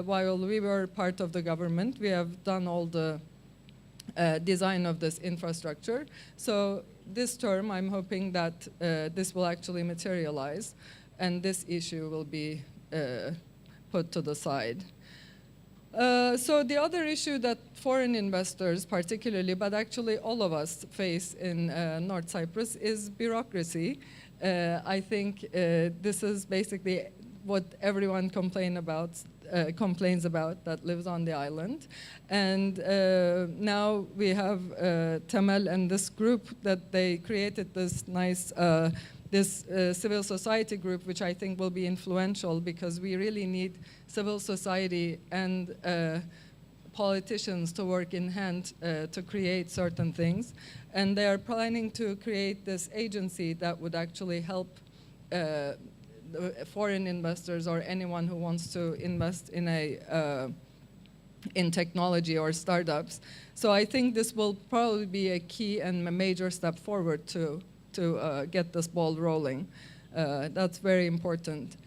while we were part of the government. We have done all the design of this infrastructure. So this term, I'm hoping that this will actually materialize and this issue will be put to the side. So the other issue that foreign investors particularly, but actually all of us face in North Cyprus is bureaucracy. I think this is basically what everyone complains about that lives on the island. And now we have Temel and this group that they created this nice civil society group, which I think will be influential because we really need civil society and politicians to work in hand to create certain things. And they are planning to create this agency that would actually help foreign investors or anyone who wants to invest in in technology or startups. So I think this will probably be a key and a major step forward to get this ball rolling. That's very important.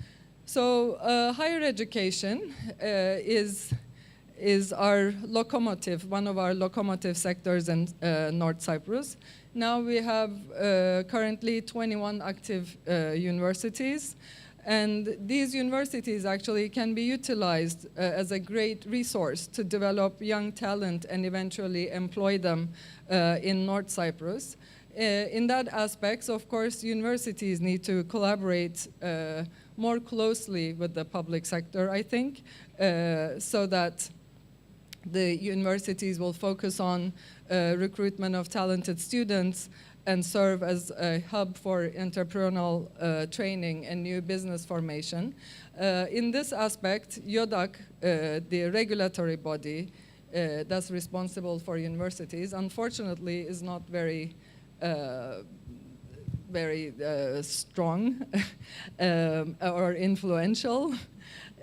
So higher education is our locomotive, one of our locomotive sectors in North Cyprus. Now we have currently 21 active universities, and these universities actually can be utilized as a great resource to develop young talent and eventually employ them in North Cyprus. In that aspect, of course, universities need to collaborate more closely with the public sector, I think, so that the universities will focus on recruitment of talented students and serve as a hub for entrepreneurial training and new business formation. In this aspect, YODAC, the regulatory body that's responsible for universities, unfortunately is not very strong or influential.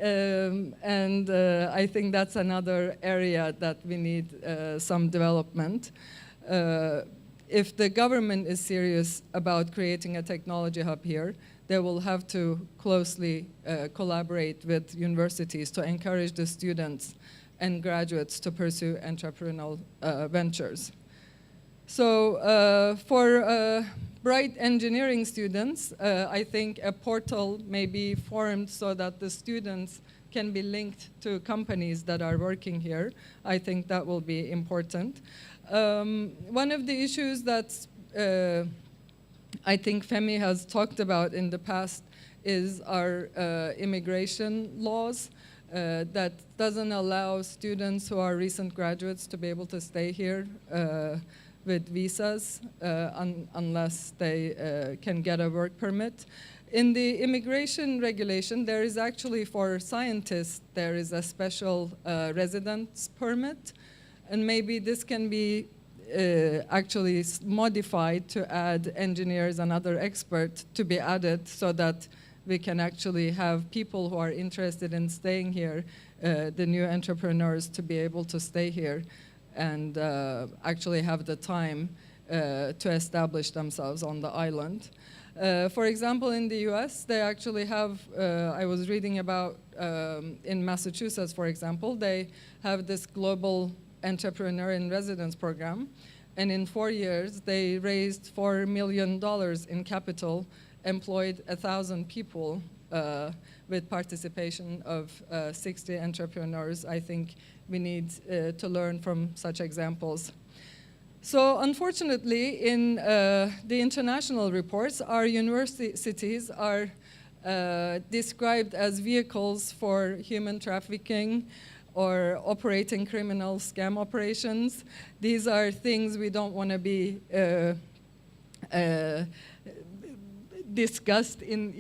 I think that's another area that we need some development. If the government is serious about creating a technology hub here, they will have to closely collaborate with universities to encourage the students and graduates to pursue entrepreneurial ventures. So for bright engineering students, I think a portal may be formed so that the students can be linked to companies that are working here. I think that will be important. One of the issues that I think FEMI has talked about in the past is our immigration laws that doesn't allow students who are recent graduates to be able to stay here with visas unless they can get a work permit. In the immigration regulation, there is actually for scientists, there is a special residence permit, and maybe this can be actually modified to add engineers and other experts to be added so that we can actually have people who are interested in staying here, the new entrepreneurs, to be able to stay here and actually have the time to establish themselves on the island. For example, in the US, they actually have, I was reading about in Massachusetts, for example, they have this global entrepreneur in residence program. And in 4 years, they raised $4 million in capital, employed 1,000 people with participation of 60 entrepreneurs. I think we need to learn from such examples. So unfortunately, in the international reports, our universities are described as vehicles for human trafficking or operating criminal scam operations. These are things we don't want to be discussed in,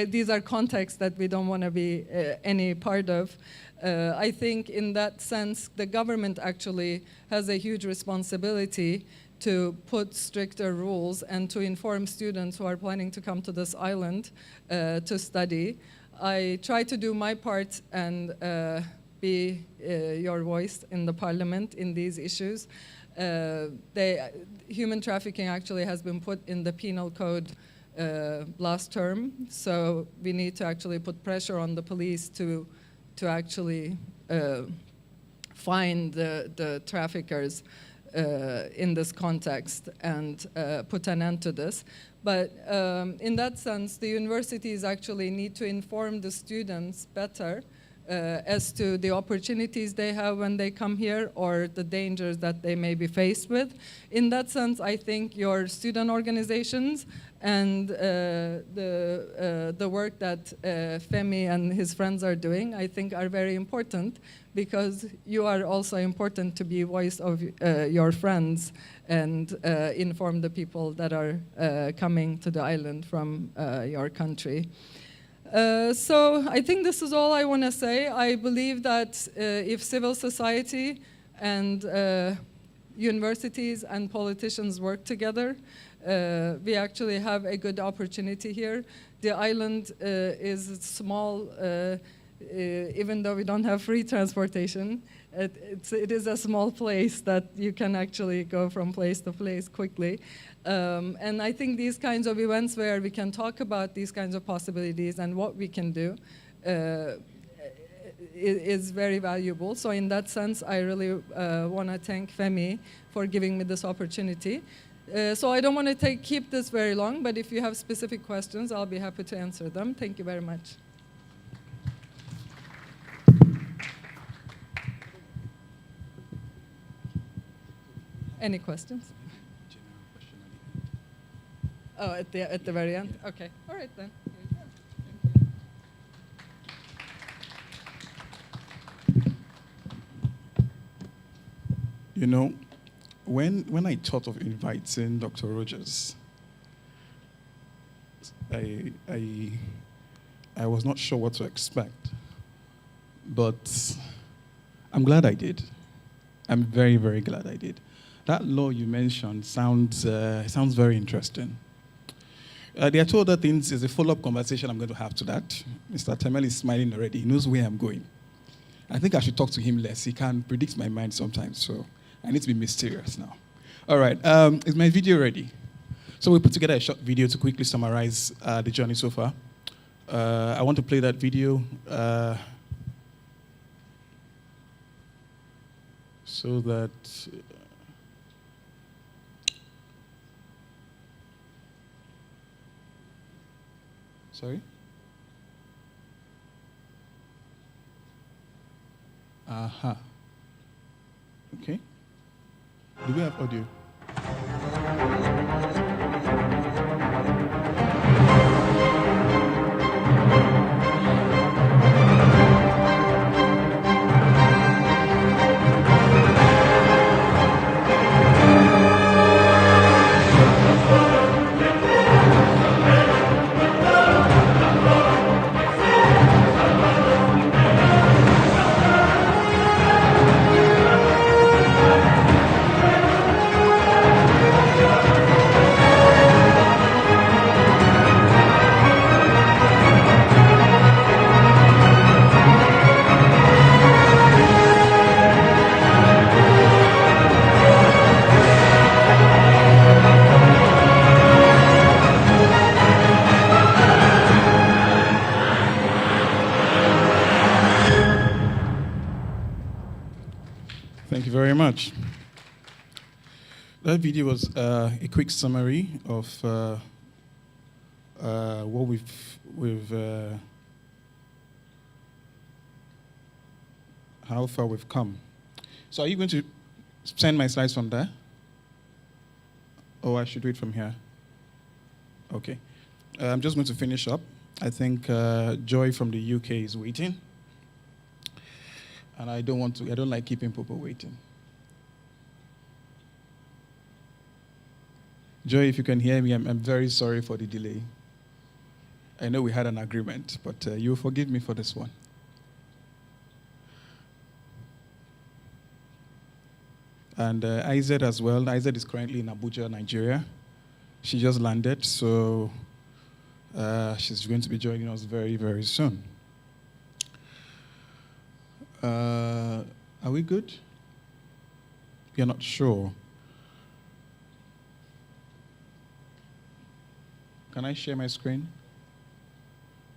these are contexts that we don't want to be any part of. I think in that sense, the government actually has a huge responsibility to put stricter rules and to inform students who are planning to come to this island to study. I try to do my part and be your voice in the parliament in these issues. Human trafficking actually has been put in the penal code last term, so we need to actually put pressure on the police to to actually find the traffickers in this context and put an end to this. But in that sense, the universities actually need to inform the students better as to the opportunities they have when they come here or the dangers that they may be faced with. In that sense, I think your student organizations and the work that Femi and his friends are doing, I think are very important, because you are also important to be voice of your friends and inform the people that are coming to the island from your country. So I think this is all I want to say. I believe that if civil society and universities and politicians work together, we actually have a good opportunity here. The island is small, even though we don't have free transportation. It is a small place that you can actually go from place to place quickly. And I think these kinds of events where we can talk about these kinds of possibilities and what we can do is very valuable. So in that sense, I really want to thank Femi for giving me this opportunity. So I don't want to keep this very long, but if you have specific questions, I'll be happy to answer them. Thank you very much. Any questions? Oh, at the very end? Okay. All right, then. You know, when I thought of inviting Dr. Rogers, I was not sure what to expect, but I'm glad I did. I'm very, very glad I did. That law you mentioned sounds very interesting. There are two other things. There's a follow-up conversation I'm going to have to that. Mr. Temel is smiling already. He knows where I'm going. I think I should talk to him less. He can predict my mind sometimes, so I need to be mysterious now. All right, is my video ready? So we put together a short video to quickly summarize the journey so far. I want to play that video so that... Sorry? Aha. Okay. Do we have audio? Thank you very much. That video was a quick summary of what how far we've come. So are you going to send my slides from there? Or I should do it from here? Okay. I'm just going to finish up. I think Joy from the UK is waiting. And I don't like keeping people waiting. Joy, if you can hear me, I'm very sorry for the delay. I know we had an agreement, but you'll forgive me for this one. And IZ as well. IZ is currently in Abuja, Nigeria. She just landed, so she's going to be joining us very, very soon. Are we good? You're not sure. Can I share my screen?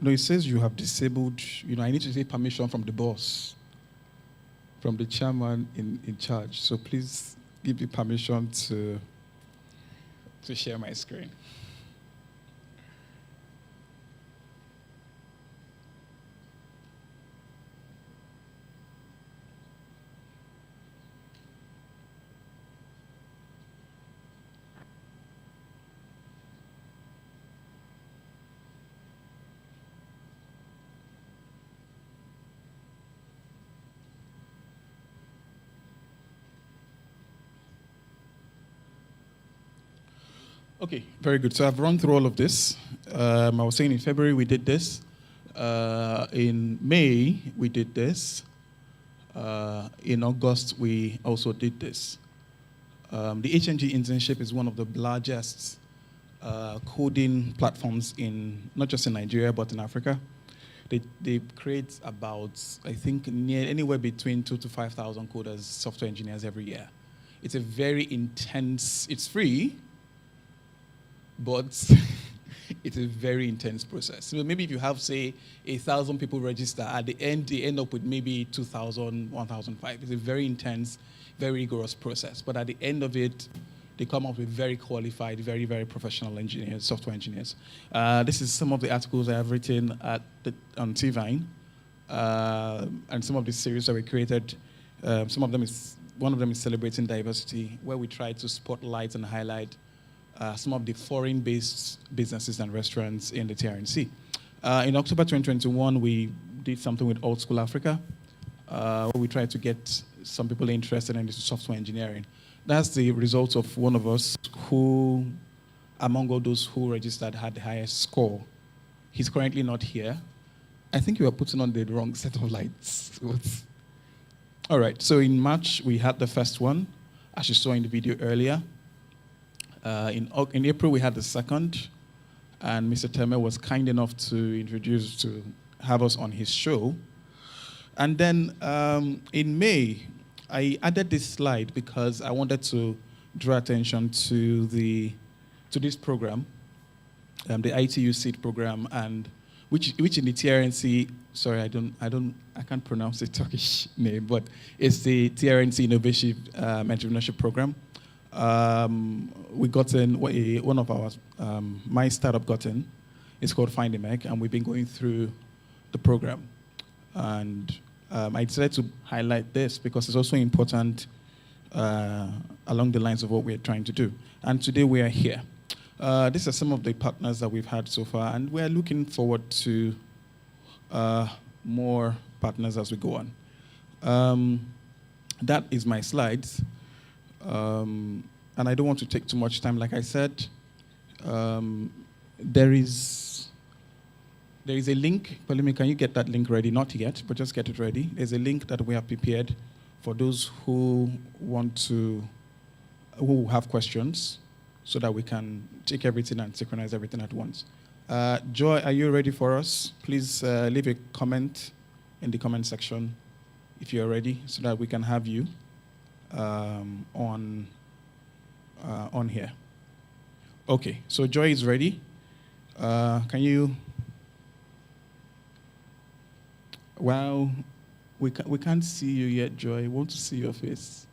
No, it says you have disabled, I need to take permission from the boss, from the chairman in charge. So please give me permission to share my screen. Okay, very good. So I've run through all of this. I was saying in February we did this. In May we did this. In August we also did this. The HNG internship is one of the largest coding platforms not just in Nigeria but in Africa. They create about, I think, anywhere between 2,000 to 5,000 coders, software engineers every year. It's a very intense. It's free, but it's a very intense process. So maybe if you have, say, 1,000 people register, at the end, they end up with maybe 2,000, 1,005. It's a very intense, very rigorous process. But at the end of it, they come up with very qualified, very, very professional engineers, software engineers. This is some of the articles I have written on Tvine, and some of the series that we created. One of them is Celebrating Diversity, where we try to spotlight and highlight some of the foreign-based businesses and restaurants in the TRNC. In October 2021, we did something with Old School Africa, where we tried to get some people interested in software engineering. That's the result of one of us who, among all those who registered, had the highest score. He's currently not here. I think you are putting on the wrong set of lights. All right, so in March, we had the first one, as you saw in the video earlier. In April, we had the second, and Mr. Teme was kind enough to have us on his show. And then in May, I added this slide because I wanted to draw attention to this program, the ITU Seed program, and which in the TRNC. Sorry, I can't pronounce the Turkish name, but it's the TRNC Innovation Entrepreneurship Program. We got in one of our my startup got in. It's called Find a Meg, and we've been going through the program. And I decided to highlight this because it's also important along the lines of what we're trying to do. And today we are here. These are some of the partners that we've had so far, and we're looking forward to more partners as we go on. That is my slides. And I don't want to take too much time. Like I said, there is a link. Palumi, can you get that link ready? Not yet, but just get it ready. There's a link that we have prepared for those who who have questions, so that we can take everything and synchronize everything at once. Joy, are you ready for us? Please leave a comment in the comment section if you're ready, so that we can have you on here. Okay, so Joy is ready. Can you? Well, we can't see you yet, Joy. We want to see your face.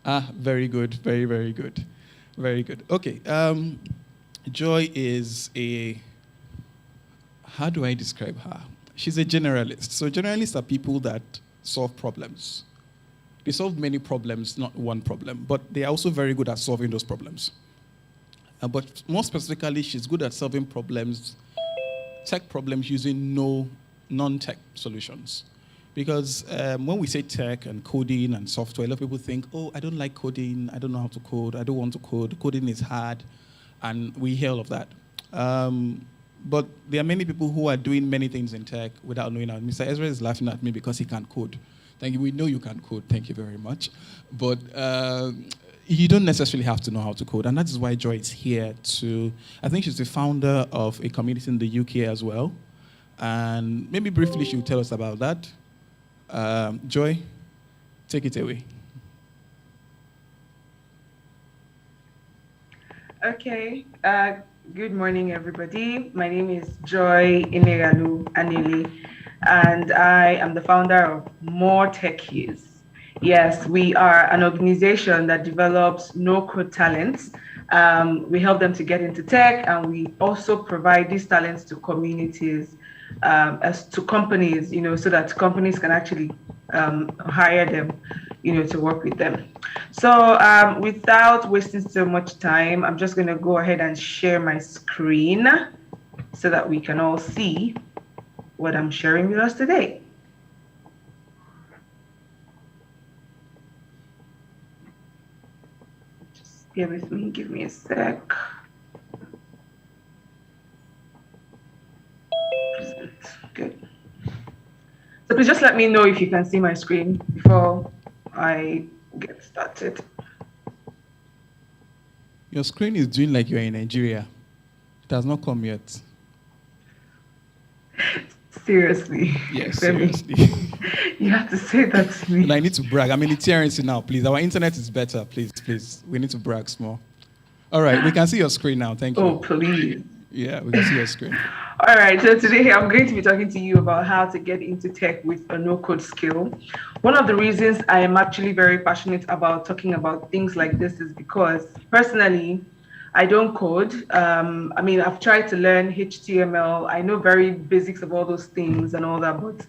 Very good, very, very good. Very good. Okay, Joy is how do I describe her? She's a generalist. So generalists are people that solve problems. They solve many problems, not one problem, but they're also very good at solving those problems. But more specifically, she's good at solving problems, tech problems, using non-tech solutions. Because when we say tech and coding and software, a lot of people think, oh, I don't like coding, I don't know how to code, I don't want to code, coding is hard, and we hear all of that. But there are many people who are doing many things in tech without knowing how. Mr. Ezra is laughing at me because he can't code. Thank you. We know you can code. Thank you very much. But you don't necessarily have to know how to code. And that is why Joy is here I think she's the founder of a community in the UK as well. And maybe briefly she'll tell us about that. Joy, take it away. Okay. Good morning, everybody. My name is Joy Inegalu Anili, and I am the founder of More Tech Use. Yes, we are an organization that develops no-code talents. We help them to get into tech, and we also provide these talents to communities, as to companies, so that companies can actually hire them, to work with them. So without wasting so much time, I'm just going to go ahead and share my screen so that we can all see what I'm sharing with us today. Just bear with me, give me a sec. Good. So please just let me know if you can see my screen before I get started. Your screen is doing like you're in Nigeria. It has not come yet. Seriously. Yes, Femi, seriously. you have to say that to me. And I need to brag. I'm in the TRNC now, please. Our internet is better, please, please. We need to brag small. All right, we can see your screen now. Thank you. Oh, please. Yeah, we can see your screen. All right, so today I'm going to be talking to you about how to get into tech with a no-code skill. One of the reasons I am actually very passionate about talking about things like this is because personally, I don't code. I've tried to learn HTML. I know very basics of all those things and all that, but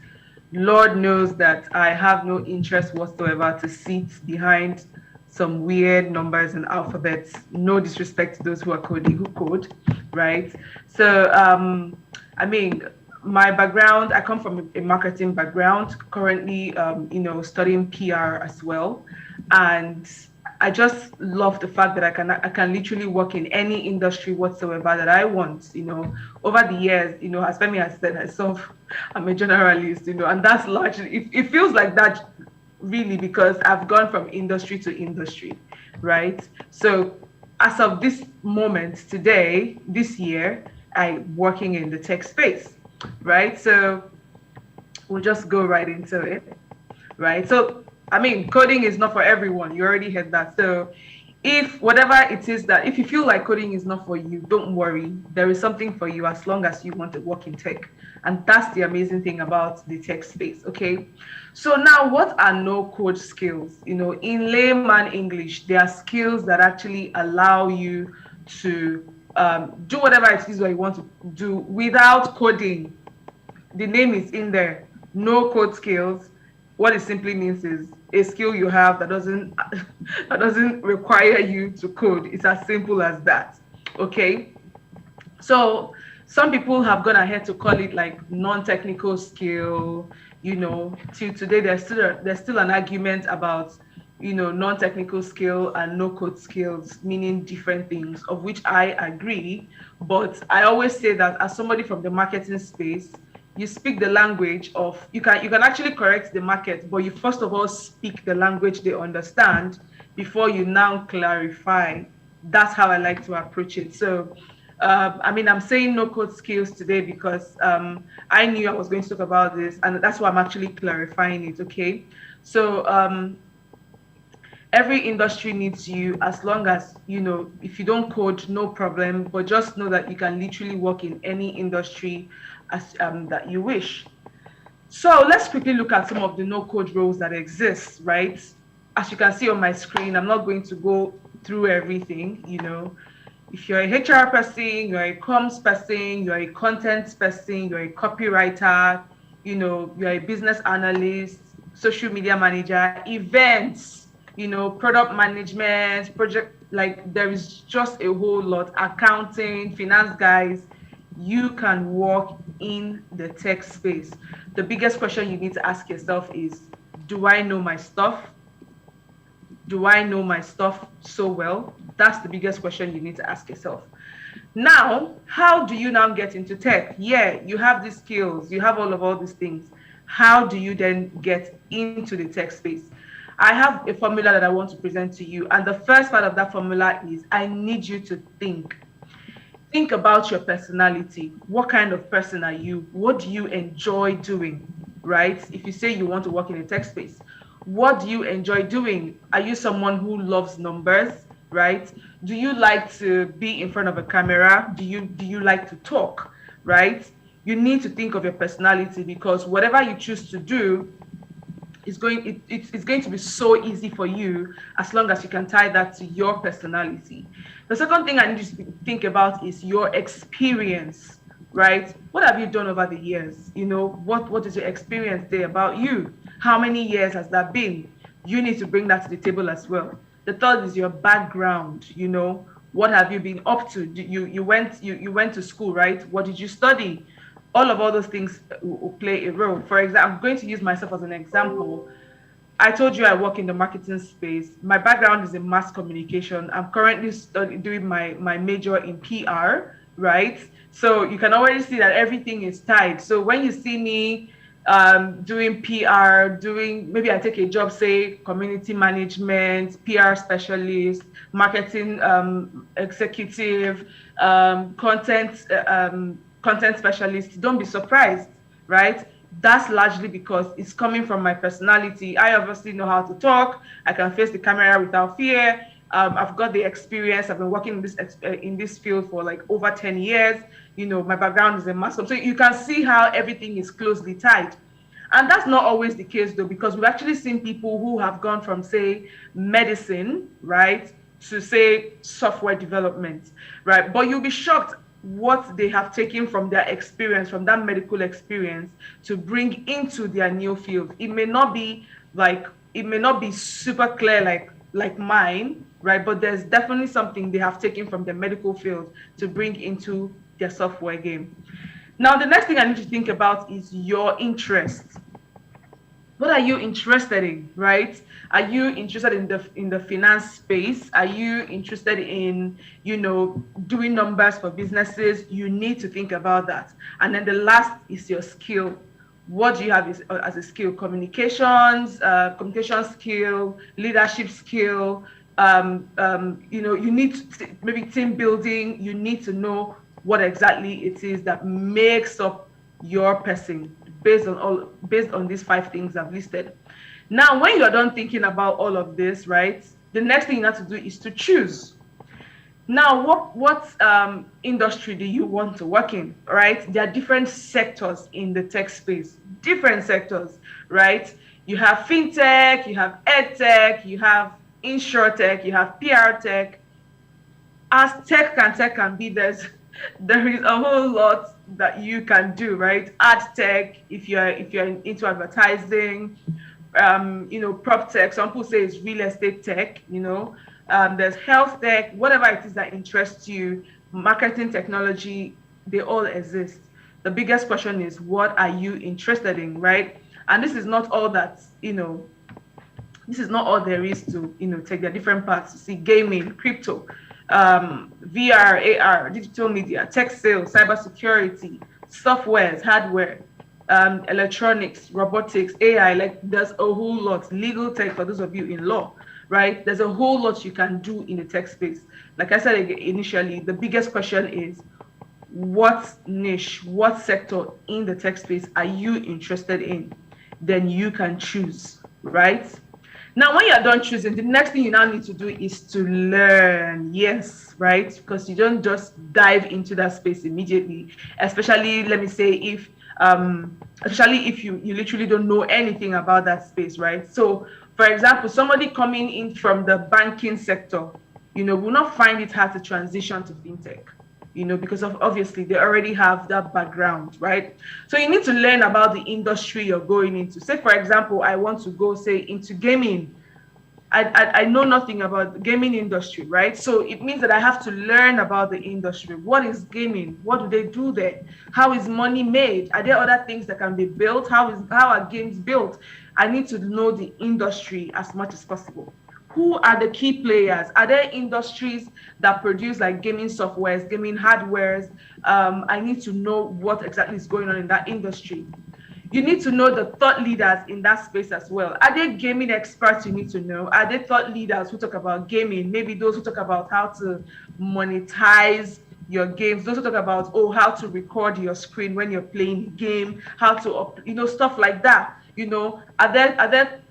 Lord knows that I have no interest whatsoever to sit behind some weird numbers and alphabets. No disrespect to those who are coding, who code, right? So, my background, I come from a marketing background, currently, studying PR as well. And I just love the fact that I can literally work in any industry whatsoever that I want. Over the years, as Femi has said herself, I'm a generalist. And that's largely it feels like that really because I've gone from industry to industry, right? So as of this moment today, this year, I'm working in the tech space, right? So we'll just go right into it, right? So, coding is not for everyone. You already heard that. So, if whatever it is that, if you feel like coding is not for you, don't worry. There is something for you as long as you want to work in tech. And that's the amazing thing about the tech space, okay? So, now what are no code skills? In layman English, they are skills that actually allow you to do whatever it is that you want to do without coding. The name is in there. No code skills. What it simply means is a skill you have that doesn't that doesn't require you to code. It's as simple as that. Okay. So some people have gone ahead to call it like non-technical skill. Till today there's still an argument about non-technical skill and no-code skills meaning different things, of which I agree. But I always say that as somebody from the marketing space, you speak the language of you can actually correct the market, but you first of all speak the language they understand before you now clarify. That's how I like to approach it. So I'm saying no code skills today because I knew I was going to talk about this, and that's why I'm actually clarifying it. Okay, so every industry needs you, as long as if you don't code, no problem, but just know that you can literally work in any industry as that you wish. So let's quickly look at some of the no code roles that exist, right? As you can see on my screen, I'm not going to go through everything. If you're a HR person, you're a comms person, you're a content person, you're a copywriter, you're a business analyst, social media manager, events, product management, project, like there is just a whole lot, accounting, finance guys, you can work in the tech space. The biggest question you need to ask yourself is, do I know my stuff? Do I know my stuff so well? That's the biggest question you need to ask yourself. Now, how do you now get into tech? Yeah, you have these skills, you have all these things. How do you then get into the tech space? I have a formula that I want to present to you. And the first part of that formula is I need you to think. Think about your personality. What kind of person are you? What do you enjoy doing, right? If you say you want to work in a tech space, what do you enjoy doing? Are you someone who loves numbers, right? Do you like to be in front of a camera? Do you like to talk, right? You need to think of your personality, because whatever you choose to do it's going to be so easy for you as long as you can tie that to your personality. The second thing I need you to think about is your experience, right? What have you done over the years? What is your experience there about you? How many years has that been? You need to bring that to the table as well. The third is your background. What have you been up to? You went to school, right? What did you study? All those things will play a role. For example, I'm going to use myself as an example. I told you I work in the marketing space. My background is in mass communication. I'm currently doing my major in PR, right? So you can already see that everything is tied. So when you see me doing PR, maybe I take a job, say community management, PR specialist, marketing executive, content specialist, don't be surprised, right? That's largely because it's coming from my personality. I obviously know how to talk. I can face the camera without fear. I've got the experience. I've been working in this field for like over 10 years. My background is in mass. So you can see how everything is closely tied. And that's not always the case, though, because we've actually seen people who have gone from, say, medicine, right, to, say, software development, right? But you'll be shocked what they have taken from their experience, from that medical experience, to bring into their new field. It may not be super clear like mine, right? But there's definitely something they have taken from the medical field to bring into their software game. Now, the next thing I need to think about is your interest. What are you interested in, right? Are you interested in the finance space? Are you interested in, doing numbers for businesses? You need to think about that. And then the last is your skill. What do you have as a skill? Communication skill, leadership skill. You need to, maybe team building. You need to know what exactly it is that makes up your person based on these 5 things I've listed. Now, when you're done thinking about all of this, right, the next thing you have to do is to choose. Now, what industry do you want to work in, right? There are different sectors in the tech space, different sectors, right? You have fintech, you have edtech, you have insurtech, you have PR tech. As tech can be, there is a whole lot that you can do, right? Ad tech, if you're into advertising, prop tech. Some people say it's real estate tech. There's health tech, whatever it is that interests you. Marketing technology, they all exist. The biggest question is, what are you interested in, right? And this is not all that This is not all there is to take the different parts. You see, gaming, crypto, VR, AR, digital media, tech sales, cybersecurity, softwares, hardware, electronics, robotics, AI. Like, there's a whole lot. Legal tech for those of you in law, right? There's a whole lot you can do in the tech space. Like I said initially, the biggest question is, what niche, what sector in the tech space are you interested in? Then you can choose, right? Now, when you're done choosing, the next thing you now need to do is to learn. Yes, right? Because you don't just dive into that space immediately, especially, let me say, if you literally don't know anything about that space, right? So, for example, somebody coming in from the banking sector, will not find it hard to transition to fintech. Because obviously they already have that background, right? So you need to learn about the industry you're going into. Say, for example, I want to go, say, into gaming. I know nothing about the gaming industry, right? So it means that I have to learn about the industry. What is gaming? What do they do there? How is money made? Are there other things that can be built? How are games built? I need to know the industry as much as possible. Who are the key players? Are there industries that produce like gaming softwares, gaming hardwares? I need to know what exactly is going on in that industry. You need to know the thought leaders in that space as well. Are there gaming experts you need to know? Are there thought leaders who talk about gaming? Maybe those who talk about how to monetize your games, those who talk about, how to record your screen when you're playing a game, how to, stuff like that. Are there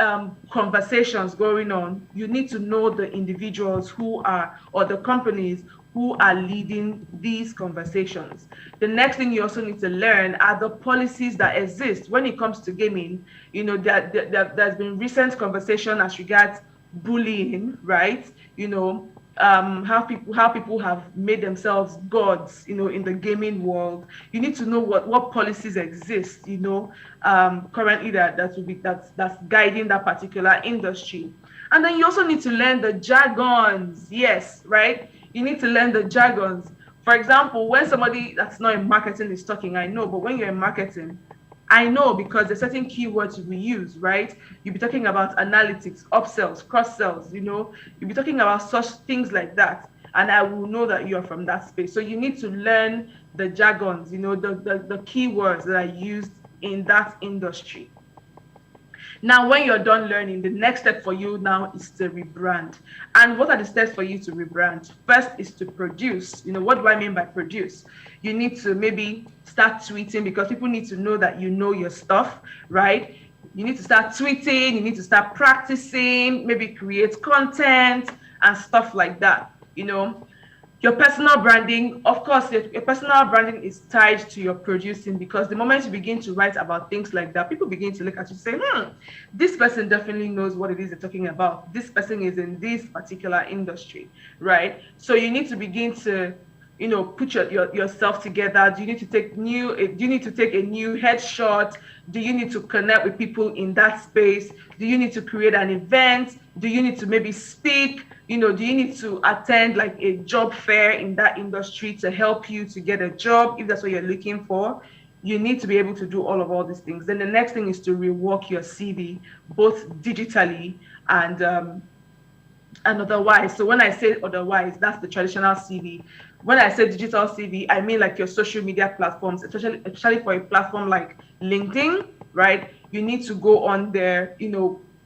conversations going on? You need to know the individuals who are, or the companies who are leading these conversations. The next thing you also need to learn are the policies that exist when it comes to gaming. There's been recent conversation as regards bullying, right? How people have made themselves gods, in the gaming world. You need to know what policies exist, currently that's guiding that particular industry. And then you also need to learn the jargons. Yes, right? You need to learn the jargons. For example, when somebody that's not in marketing is talking, I know, but when you're in marketing, I know because there's certain keywords we use, right? You'll be talking about analytics, upsells, cross sells, you'll be talking about such things like that. And I will know that you're from that space. So you need to learn the jargons, the keywords that are used in that industry. Now, when you're done learning, the next step for you now is to rebrand. And what are the steps for you to rebrand? First is to produce. What do I mean by produce? You need to maybe start tweeting, because people need to know that you know your stuff, right? You need to start tweeting, you need to start practicing, maybe create content and stuff like that. Your personal branding, of course, your personal branding is tied to your producing, because the moment you begin to write about things like that, people begin to look at you and say, this person definitely knows what it is they're talking about. This person is in this particular industry, right? So you need to begin to, put yourself together. Do you need to take a new headshot? Do you need to connect with people in that space? Do you need to create an event? Do you need to maybe speak? Do you need to attend like a job fair in that industry to help you to get a job, if that's what you're looking for? You need to be able to do all these things. Then the next thing is to rework your CV, both digitally and otherwise. So when I say otherwise, that's the traditional CV. When I say digital CV, I mean like your social media platforms, especially for a platform like LinkedIn, right? You need to go on there,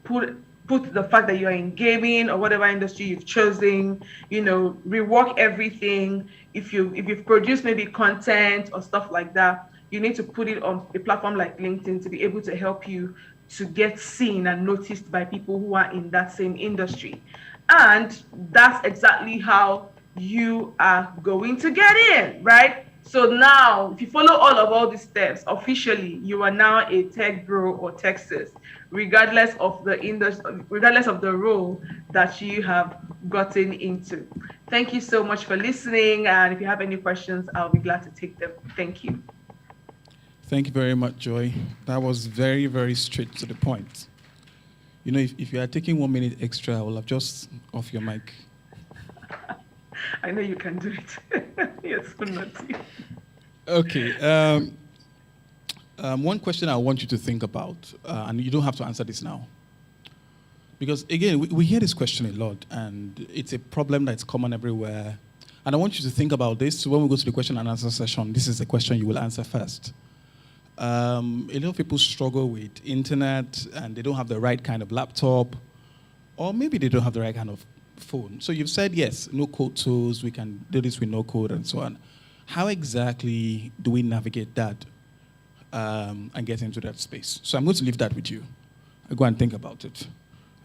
put the fact that you're in gaming or whatever industry you've chosen, rework everything. If you've produced maybe content or stuff like that, you need to put it on a platform like LinkedIn to be able to help you to get seen and noticed by people who are in that same industry. And that's exactly how you are going to get in, right? So now, if you follow all these steps, officially, you are now a tech bro or Texas, regardless of the industry, regardless of the role that you have gotten into. Thank you so much for listening. And if you have any questions, I'll be glad to take them. Thank you. Thank you very much, Joy. That was very, very straight to the point. If you are taking 1 minute extra, I will have just off your mic. I know you can do it. You're so naughty. Okay. One question I want you to think about, and you don't have to answer this now. Because, again, we hear this question a lot, and it's a problem that's common everywhere. And I want you to think about this. So when we go to the question and answer session, this is the question you will answer first. A lot of people struggle with internet, and they don't have the right kind of laptop, or maybe they don't have the right kind of phone. So you've said, yes, no-code tools, we can do this with no-code and so on. How exactly do we navigate that and get into that space? So I'm going to leave that with you. Go and think about it.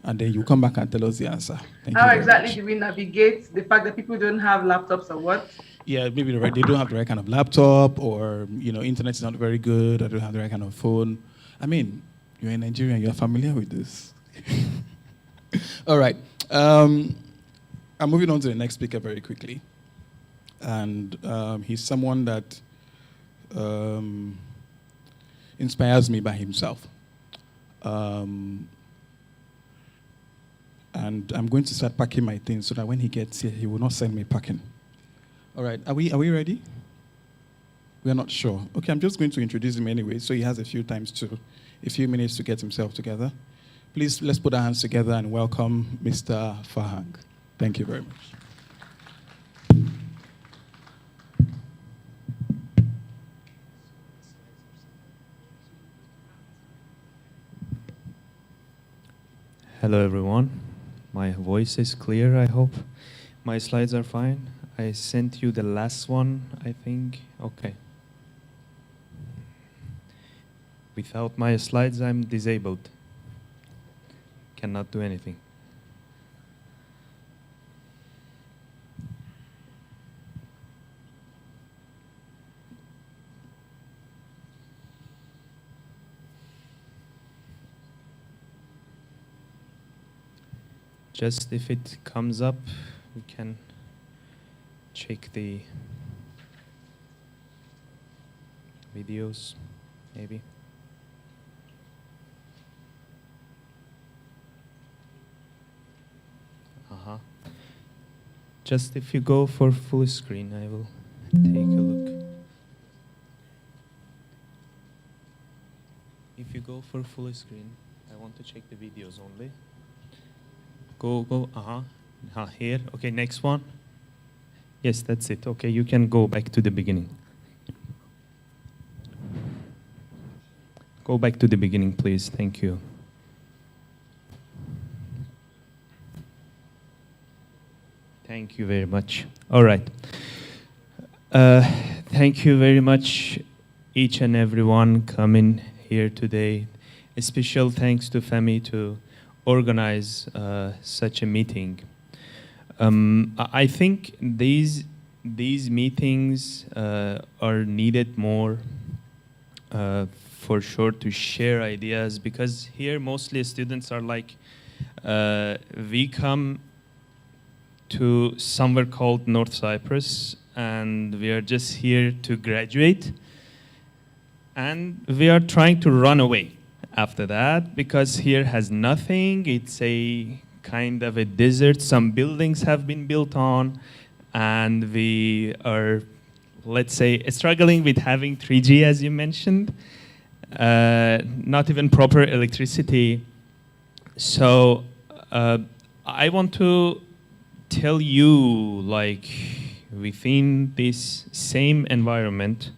And then you come back and tell us the answer. How exactly do we navigate the fact that people don't have laptops or what? Yeah, maybe they don't have the right kind of laptop, or internet is not very good, or don't have the right kind of phone. I mean, you're in Nigeria and you're familiar with this. All right. I'm moving on to the next speaker very quickly. And he's someone that inspires me by himself. And I'm going to start packing my things so that when he gets here, he will not send me packing. All right, are we ready? We are not sure. Okay, I'm just going to introduce him anyway, so he has a few minutes to get himself together. Please, let's put our hands together and welcome Mr. Fahang. Thank you very much. Hello, everyone. My voice is clear, I hope. My slides are fine. I sent you the last one, I think. Okay. Without my slides, I'm disabled. Cannot do anything. Just if it comes up, we can check the videos, maybe. Just if you go for full screen, I will take a look. If you go for full screen, I want to check the videos only. Go, here. Okay, next one. Yes, that's it. Okay, you can go back to the beginning. Go back to the beginning, please. Thank you. Thank you very much. All right. Thank you very much, each and everyone coming here today. A special thanks to FEMI to organize such a meeting. I think these meetings are needed more for sure to share ideas, because here mostly students are like, we come to somewhere called North Cyprus, and we are just here to graduate, and we are trying to run away after that, because here has nothing. It's a kind of a desert. Some buildings have been built on, and we are, let's say, struggling with having 3G, as you mentioned, not even proper electricity. So I want to tell you, like, within this same environment,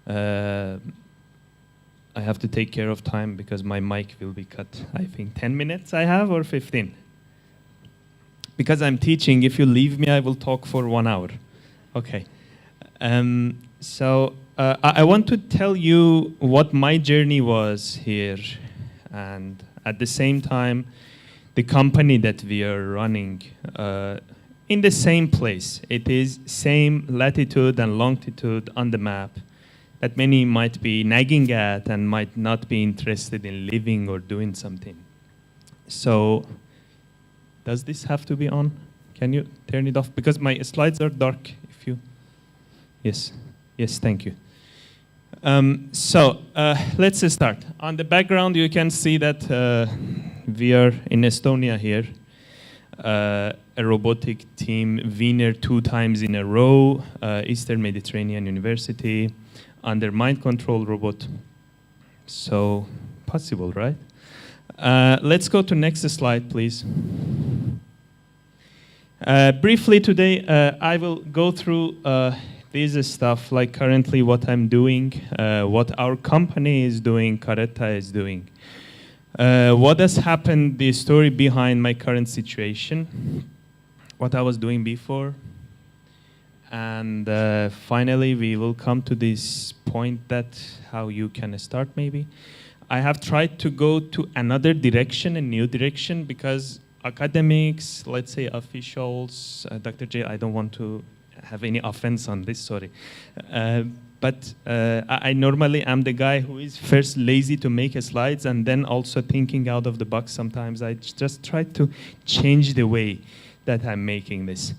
I have to take care of time because my mic will be cut. I think 10 minutes I have, or 15? Because I'm teaching, if you leave me, I will talk for 1 hour. Okay. So I want to tell you what my journey was here, and at the same time, the company that we are running in the same place. It is same latitude and longitude on the map that many might be nagging at and might not be interested in living or doing something. So does this have to be on? Can you turn it off? Because my slides are dark. If you, yes, thank you. So let's start. On the background, you can see that we are in Estonia here, a robotic team winner 2 times in a row, Eastern Mediterranean University, under mind control robot. So possible, right? Let's go to next slide, please. Briefly today, I will go through this stuff, like currently what I'm doing, what our company is doing, Caretta is doing. What has happened, the story behind my current situation, what I was doing before, and finally we will come to this point that how you can start maybe. I have tried to go to another direction, a new direction, because academics, let's say officials, Dr. J, I don't want to have any offense on this, sorry. But I normally am the guy who is first lazy to make slides and then also thinking out of the box sometimes. I just try to change the way that I'm making this.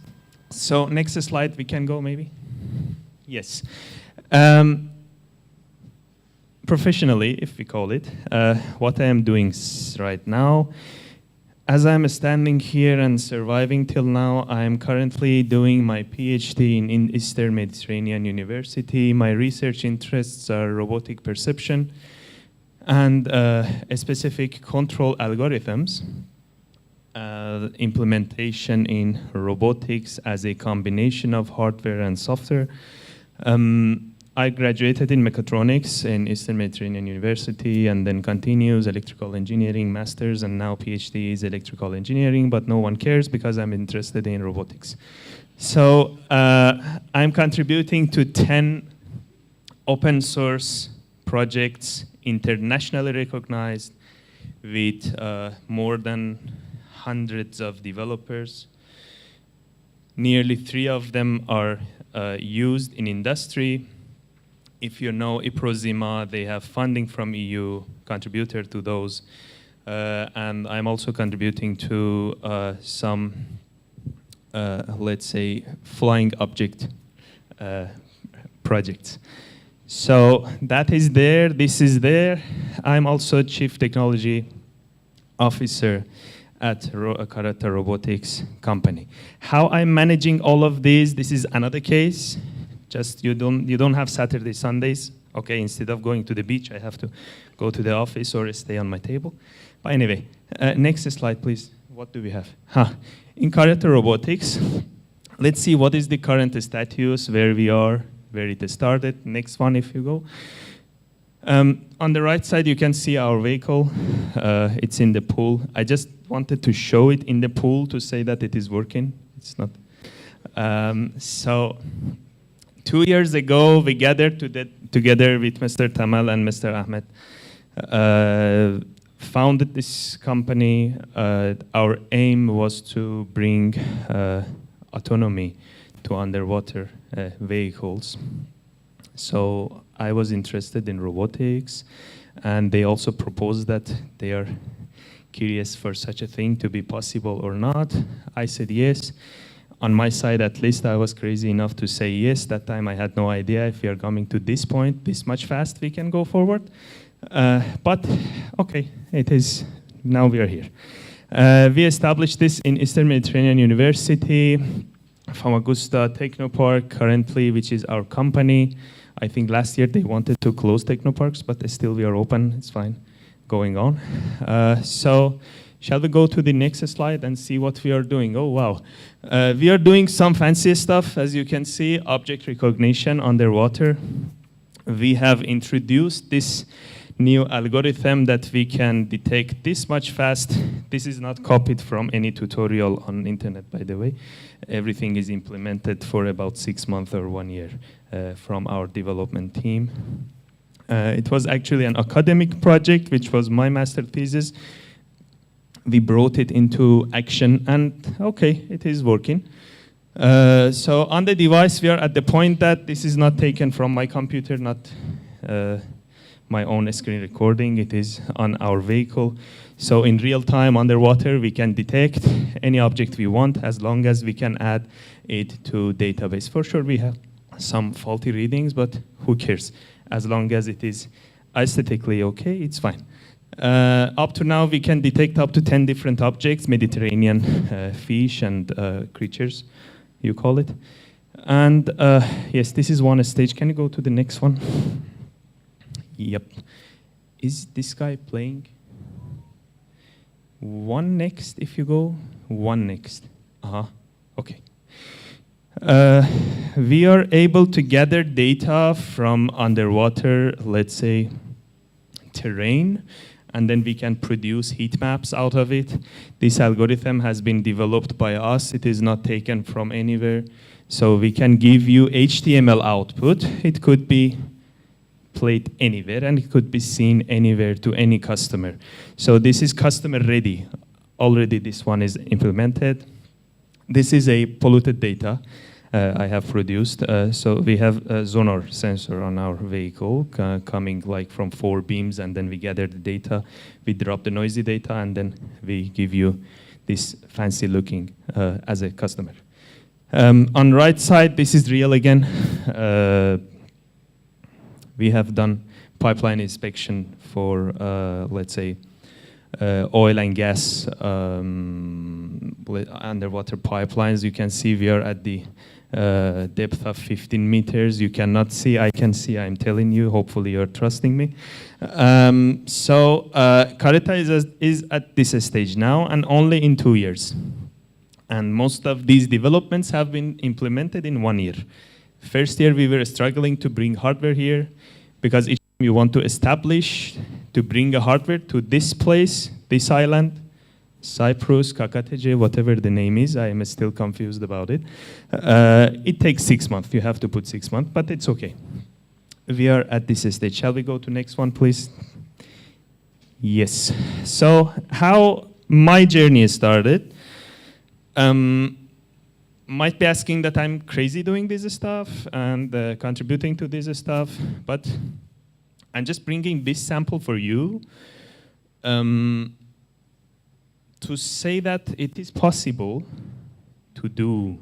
So next slide, we can go maybe? Yes. Professionally, if we call it, what I am doing right now, as I'm standing here and surviving till now, I'm currently doing my PhD in Eastern Mediterranean University. My research interests are robotic perception and specific control algorithms, implementation in robotics as a combination of hardware and software. I graduated in mechatronics in Eastern Mediterranean University, and then continues electrical engineering masters, and now PhD is electrical engineering, but no one cares because I'm interested in robotics. So I'm contributing to 10 open source projects internationally recognized with more than hundreds of developers. Nearly 3 of them are used in industry. If you know IPRO-ZIMA, they have funding from EU, contributor to those. And I'm also contributing to some, let's say, flying object projects. So that is there, this is there. I'm also Chief Technology Officer at Karata Robotics company. How I'm managing all of these, this is another case. Just you don't have Saturday, Sundays. Okay, instead of going to the beach, I have to go to the office or stay on my table. But anyway, next slide, please. What do we have? In Karata Robotics, let's see what is the current status, where we are, where it started. Next one, if you go. On the right side, you can see our vehicle. It's in the pool. I just wanted to show it in the pool to say that it is working. It's not. So 2 years ago, we gathered together with Mr. Tamal and Mr. Ahmed, founded this company. Our aim was to bring autonomy to underwater vehicles. So I was interested in robotics, and they also proposed that they are curious for such a thing to be possible or not. I said yes. On my side, at least, I was crazy enough to say yes. That time, I had no idea if we are coming to this point, this much fast, we can go forward. But okay, it is. Now we are here. We established this in Eastern Mediterranean University, Famagusta Technopark, currently, which is our company. I think last year they wanted to close technoparks, but still we are open. It's fine, going on. So shall we go to the next slide and see what we are doing? Oh, wow. We are doing some fancy stuff, as you can see, object recognition underwater. We have introduced this new algorithm that we can detect this much fast. This is not copied from any tutorial on internet, by the way. Everything is implemented for about 6 months or 1 year from our development team. It was actually an academic project, which was my master thesis. We brought it into action, and okay, it is working. So on the device, we are at the point that this is not taken from my computer, not my own screen recording. It is on our vehicle. So in real time underwater, we can detect any object we want as long as we can add it to database. For sure, we have some faulty readings, but who cares? As long as it is aesthetically okay, it's fine. Up to now, we can detect up to 10 different objects, Mediterranean fish and creatures, you call it. And yes, this is one stage. Can you go to the next one? Yep. Is this guy playing? One next, if you go. One next. Okay. We are able to gather data from underwater, let's say, terrain, and then we can produce heat maps out of it. This algorithm has been developed by us. It is not taken from anywhere. So we can give you HTML output. It could be played anywhere, and it could be seen anywhere to any customer. So this is customer ready. Already this one is implemented. This is a polluted data I have produced. So we have a sonar sensor on our vehicle coming like from 4 beams, and then we gather the data, we drop the noisy data, and then we give you this fancy looking as a customer. On right side, this is real again. We have done pipeline inspection for, let's say, oil and gas underwater pipelines. You can see we are at the depth of 15 meters. You cannot see, I can see, I'm telling you, hopefully you're trusting me. So Karata is at this stage now, and only in 2 years. And most of these developments have been implemented in 1 year. First year, we were struggling to bring hardware here, because each time you want to establish, to bring a hardware to this place, this island, Cyprus, Kakatege, whatever the name is, I am still confused about it. It takes 6 months. You have to put 6 months, but it's okay. We are at this stage. Shall we go to next one, please? Yes. So how my journey started, might be asking that I'm crazy doing this stuff and contributing to this stuff, but I'm just bringing this sample for you to say that it is possible to do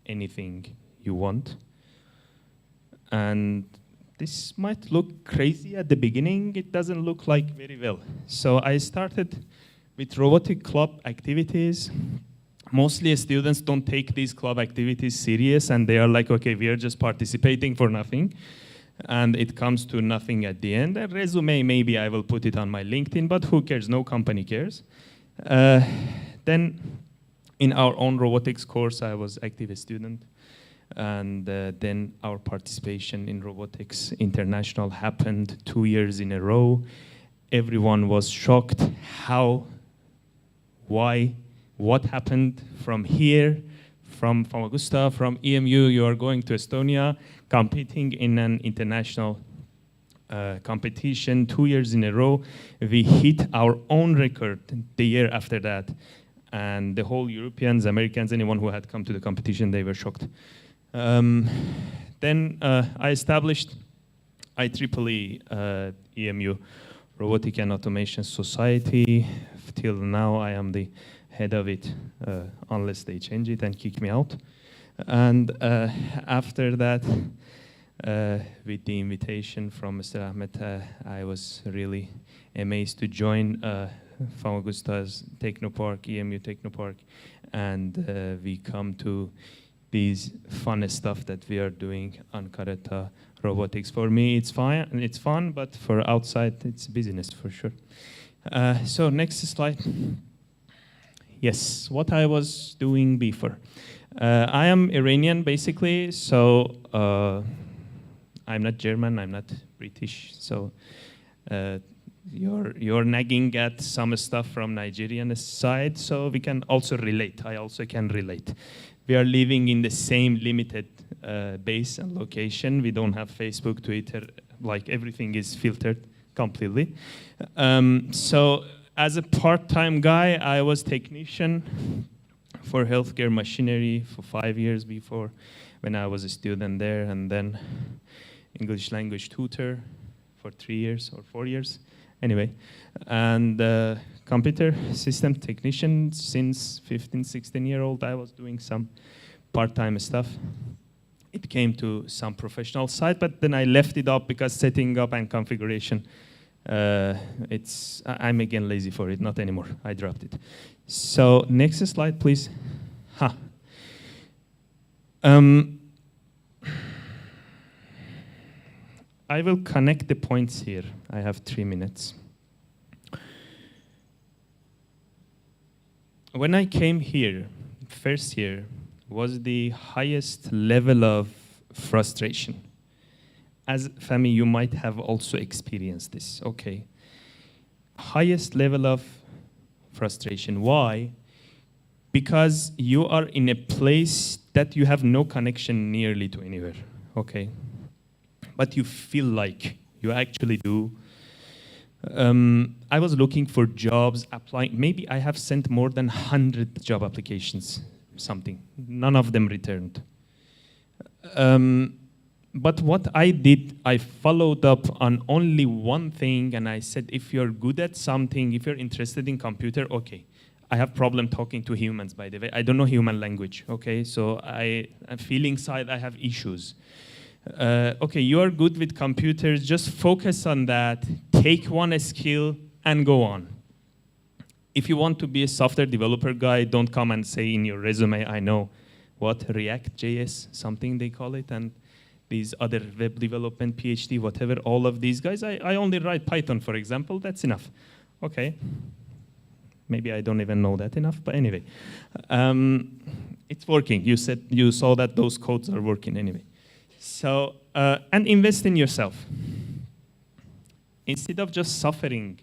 anything you want. And this might look crazy at the beginning. It doesn't look like very well. So I started with robotic club activities. Mostly students don't take these club activities serious, and they are like, okay, we are just participating for nothing. And it comes to nothing at the end. A resume, maybe I will put it on my LinkedIn, but who cares? No company cares. Then in our own robotics course, I was active student. And then our participation in Robotics International happened 2 years in a row. Everyone was shocked. How? Why? What happened from here, from Famagusta, from EMU, you are going to Estonia, competing in an international competition 2 years in a row. We hit our own record the year after that. And the whole Europeans, Americans, anyone who had come to the competition, they were shocked. Then I established IEEE EMU, Robotic and Automation Society. Till now, I am the head of it, unless they change it and kick me out. And after that, with the invitation from Mr. Ahmed, I was really amazed to join Famagusta's Technopark, EMU Technopark, and we come to these fun stuff that we are doing on Karata robotics. For me, it's fun, but for outside, it's business for sure. So next slide. Yes, what I was doing before. I am Iranian, basically, so I'm not German, I'm not British, so you're nagging at some stuff from Nigerian side, so we can also relate. I also can relate. We are living in the same limited base and location. We don't have Facebook, Twitter, like everything is filtered completely. So as a part-time guy, I was technician for healthcare machinery for 5 years before when I was a student there, and then English language tutor for 3 years or 4 years. Anyway, and computer system technician since 15, 16-year-old. I was doing some part-time stuff. It came to some professional side, but then I left it up because setting up and configuration, I'm again lazy for it, not anymore. I dropped it. So next slide, please. I will connect the points here. I have 3 minutes. When I came here, first year, was the highest level of frustration. As Fami, you might have also experienced this, okay? Highest level of frustration. Why? Because you are in a place that you have no connection nearly to anywhere, okay? But you feel like you actually do. I was looking for jobs, applying. Maybe I have sent more than 100 job applications, something. None of them returned. But what I did, I followed up on only one thing, and I said, if you're good at something, if you're interested in computer, okay. I have problem talking to humans, by the way. I don't know human language, okay? So feeling side, I have issues. Okay, you are good with computers, just focus on that, take one skill, and go on. If you want to be a software developer guy, don't come and say in your resume, I know what, React.js, something they call it, and these other web development, PhD, whatever, all of these guys, I only write Python, for example, that's enough. Okay, maybe I don't even know that enough, but anyway. It's working, you saw that those codes are working anyway. So, and invest in yourself. Instead of just suffering,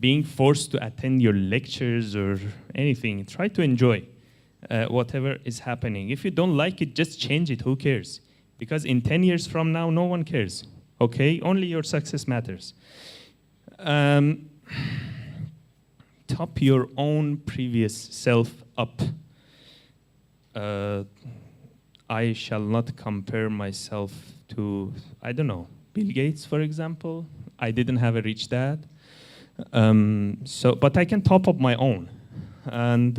being forced to attend your lectures or anything, try to enjoy whatever is happening. If you don't like it, just change it, who cares? Because in 10 years from now, no one cares, okay? Only your success matters. top your own previous self up. I shall not compare myself to, I don't know, Bill Gates, for example. I didn't have a rich dad. But I can top up my own and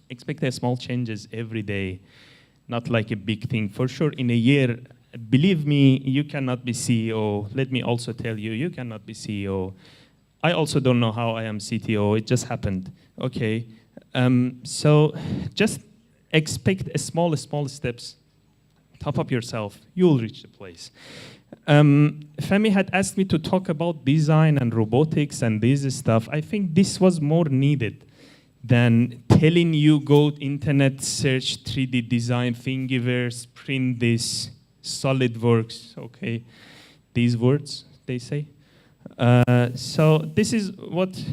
expect small changes every day, not like a big thing. For sure, in a year, believe me, you cannot be CEO. Let me also tell you, you cannot be CEO. I also don't know how I am CTO. It just happened. Okay. So just expect small steps. Top up yourself. You'll reach the place. Femi had asked me to talk about design and robotics and this stuff. I think this was more needed than telling you go internet, search 3D design, Thingiverse, print this, SolidWorks, okay? These words, they say. So this is what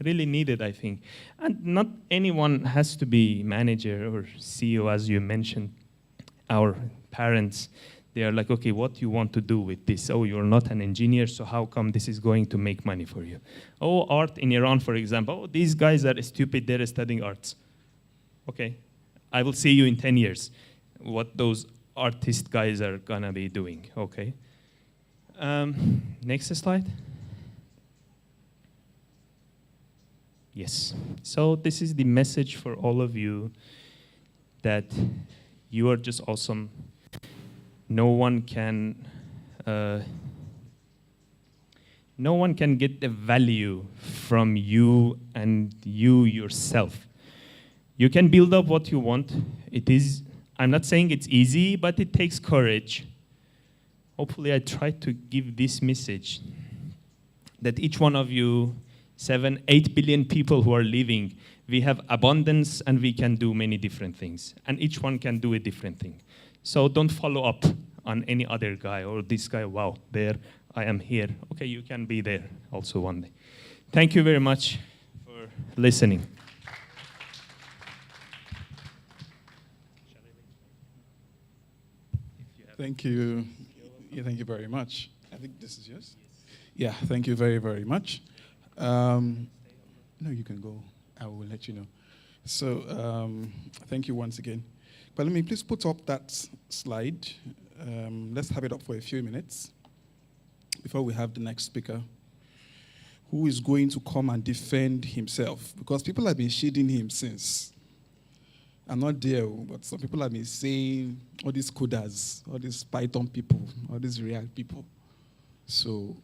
really needed, I think. And not anyone has to be manager or CEO, as you mentioned. Our parents, they are like, okay, what do you want to do with this? Oh, you're not an engineer, so how come this is going to make money for you? Oh, art in Iran, for example. Oh, these guys are stupid, they're studying arts. Okay, I will see you in 10 years, what those artist guys are gonna be doing, okay? Next slide. Yes, so this is the message for all of you that you are just awesome. No one can get the value from you and you yourself. You can build up what you want. I'm not saying it's easy, but it takes courage. Hopefully I tried to give this message that each one of you, 7-8 billion people who are living, we have abundance and we can do many different things. And each one can do a different thing. So don't follow up on any other guy or this guy, wow, there, I am here. Okay, you can be there also one day. Thank you very much for listening. Thank you. Yeah, thank you very much. I think this is yours. Yeah, thank you very, very much. No, you can go. I will let you know. So thank you once again. But let me please put up that slide. Let's have it up for a few minutes before we have the next speaker, who is going to come and defend himself, because people have been shading him since. I'm not there, but some people have been saying all these coders, all these Python people, all these React people. So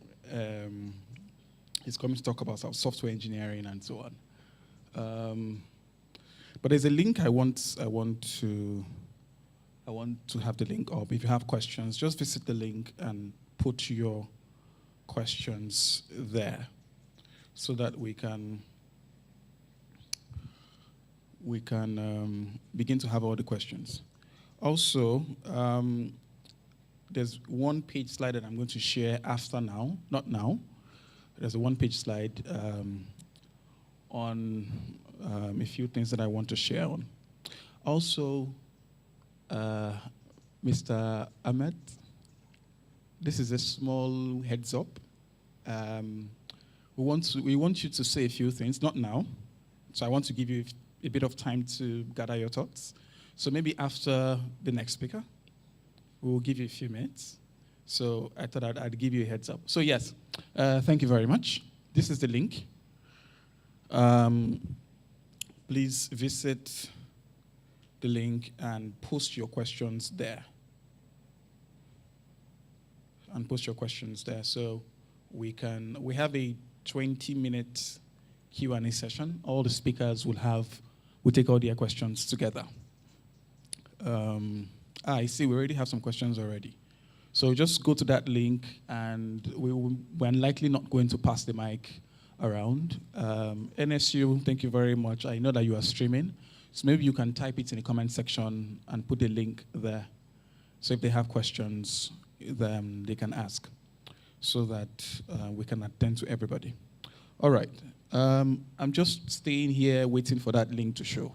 he's coming to talk about software engineering and so on. But there's a link I want to have the link up. If you have questions, just visit the link and put your questions there so that we can begin to have all the questions. Also, there's one page slide that I'm going to share after now, not now. There's a one-page slide on a few things that I want to share on. Also, Mr. Ahmed, this is a small heads up. We want you to say a few things, not now. So I want to give you a bit of time to gather your thoughts. So maybe after the next speaker, we'll give you a few minutes. So I thought I'd give you a heads up. So yes, thank you very much. This is the link. Please visit the link and post your questions there. So we have a 20-minute Q&A session. All the speakers will take all their questions together. I see we already have some questions already. So just go to that link, and we're likely not going to pass the mic around. NSU, thank you very much. I know that you are streaming, so maybe you can type it in the comment section and put the link there. So if they have questions, then they can ask, so that we can attend to everybody. All right. I'm just staying here waiting for that link to show.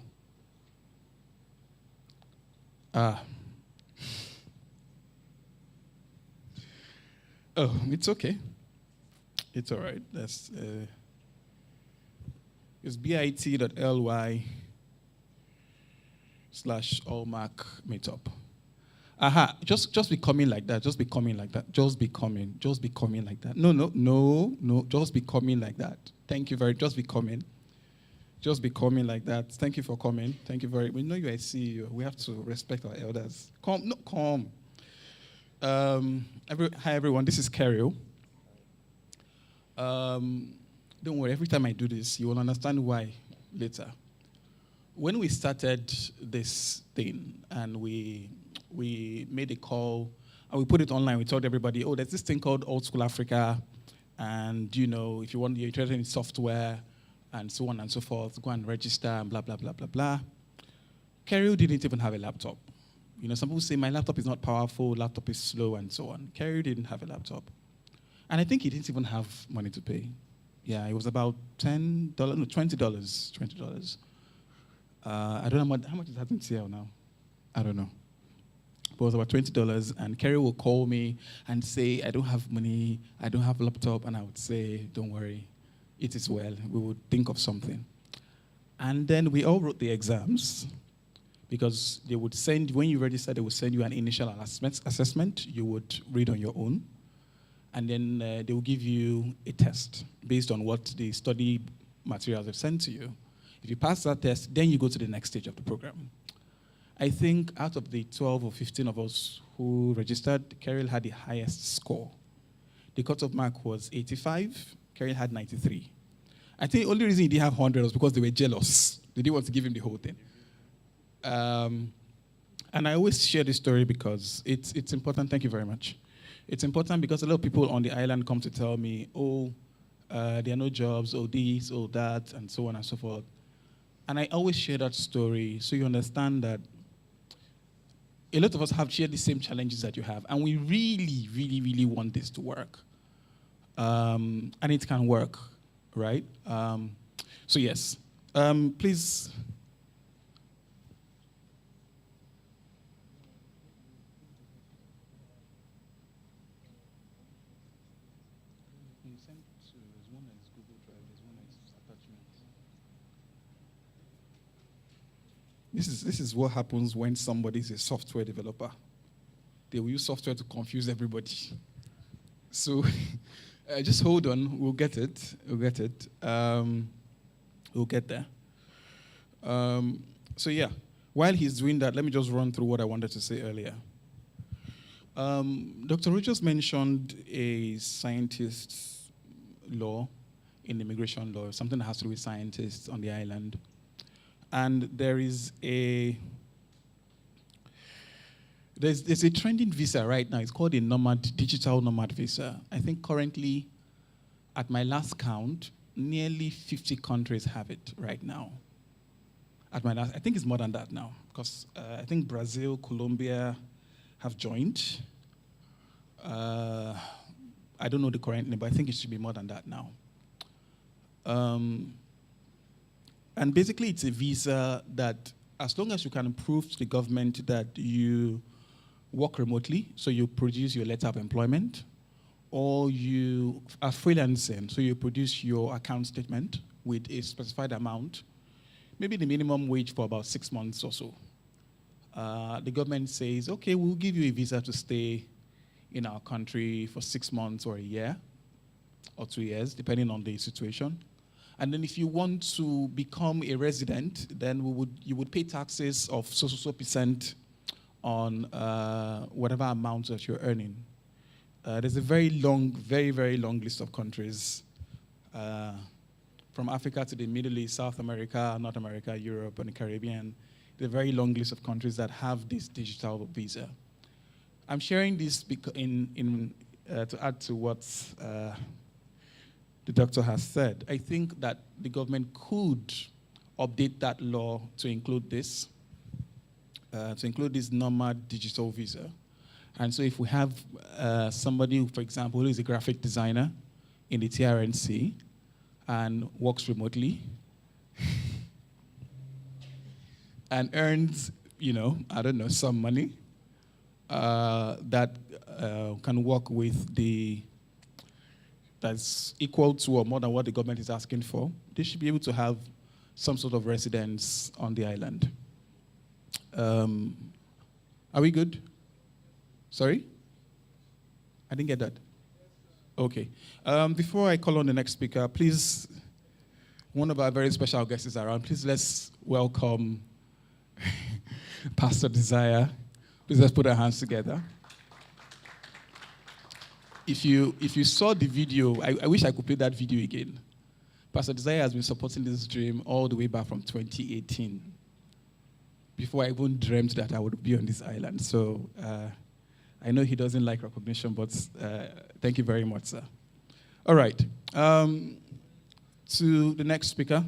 Oh, it's okay. It's all right. That's it's bit.ly/allmark meetup. Aha, just be coming like that. Just be coming like that. Just be coming. Just be coming like that. No. Just be coming like that. Thank you very. Just be coming. Just be coming like that. Thank you for coming. Thank you very. We know you are a CEO. We have to respect our elders. Come, no, come. Hi everyone. This is Kerry. Don't worry. Every time I do this, you will understand why later. When we started this thing and we made a call and we put it online, we told everybody, oh, there's this thing called Old School Africa, and if you want, you're interested in software and so on and so forth, go and register and blah blah blah blah blah. Kerry didn't even have a laptop. Some people say my laptop is not powerful, laptop is slow, and so on. Kerry didn't have a laptop, and I think he didn't even have money to pay. Yeah, it was about $20. $20. I don't know how much is that in TL now. I don't know. But it was about $20, and Kerry will call me and say, I don't have money, I don't have a laptop, and I would say, don't worry, it is well, we would think of something. And then we all wrote the exams, because they would send, when you register, they would send you an initial assessment, you would read on your own, and then they will give you a test based on what the study materials have sent to you. If you pass that test, then you go to the next stage of the program. I think out of the 12 or 15 of us who registered, Kerry had the highest score. The cutoff mark was 85, Kerry had 93. I think the only reason he didn't have 100 was because they were jealous. They didn't want to give him the whole thing. And I always share this story because it's important. Thank you very much. It's important because a lot of people on the island come to tell me, there are no jobs, this, that, and so on and so forth. And I always share that story so you understand that a lot of us have shared the same challenges that you have, and we really, really, really want this to work. And it can work, right? So yes, please. This is what happens when somebody is a software developer. They will use software to confuse everybody. So just hold on, we'll get it. We'll get it. We'll get there. So yeah, while he's doing that, let me just run through what I wanted to say earlier. Dr. Richards mentioned a scientist's law in immigration law, something that has to do with scientists on the island. And there's a trending visa right now. It's called a digital nomad visa. I think currently, at my last count, nearly 50 countries have it right now. I think it's more than that now, because I think Brazil, Colombia have joined. I don't know the current name, but I think it should be more than that now. And basically, it's a visa that, as long as you can prove to the government that you work remotely, so you produce your letter of employment, or you are freelancing, so you produce your account statement with a specified amount, maybe the minimum wage for about 6 months or so. The government says, okay, we'll give you a visa to stay in our country for 6 months or a year or 2 years, depending on the situation. And then if you want to become a resident, then you would pay taxes of so percent on whatever amount that you're earning. There's a very long, very, very long list of countries from Africa to the Middle East, South America, North America, Europe, and the Caribbean. There's a very long list of countries that have this digital visa. I'm sharing this to add to what the doctor has said. I think that the government could update that law to include this nomad digital visa. And so if we have somebody who, for example, who is a graphic designer in the TRNC and works remotely and earns, some money that can work with the that's equal to or more than what the government is asking for, they should be able to have some sort of residence on the island. Are we good? Sorry? I didn't get that. Okay. Before I call on the next speaker, please, one of our very special guests is around. Please let's welcome Pastor Desire. Please let's put our hands together. If you saw the video, I wish I could play that video again. Pastor Desire has been supporting this dream all the way back from 2018, before I even dreamt that I would be on this island. So I know he doesn't like recognition, but thank you very much, sir. All right. To the next speaker,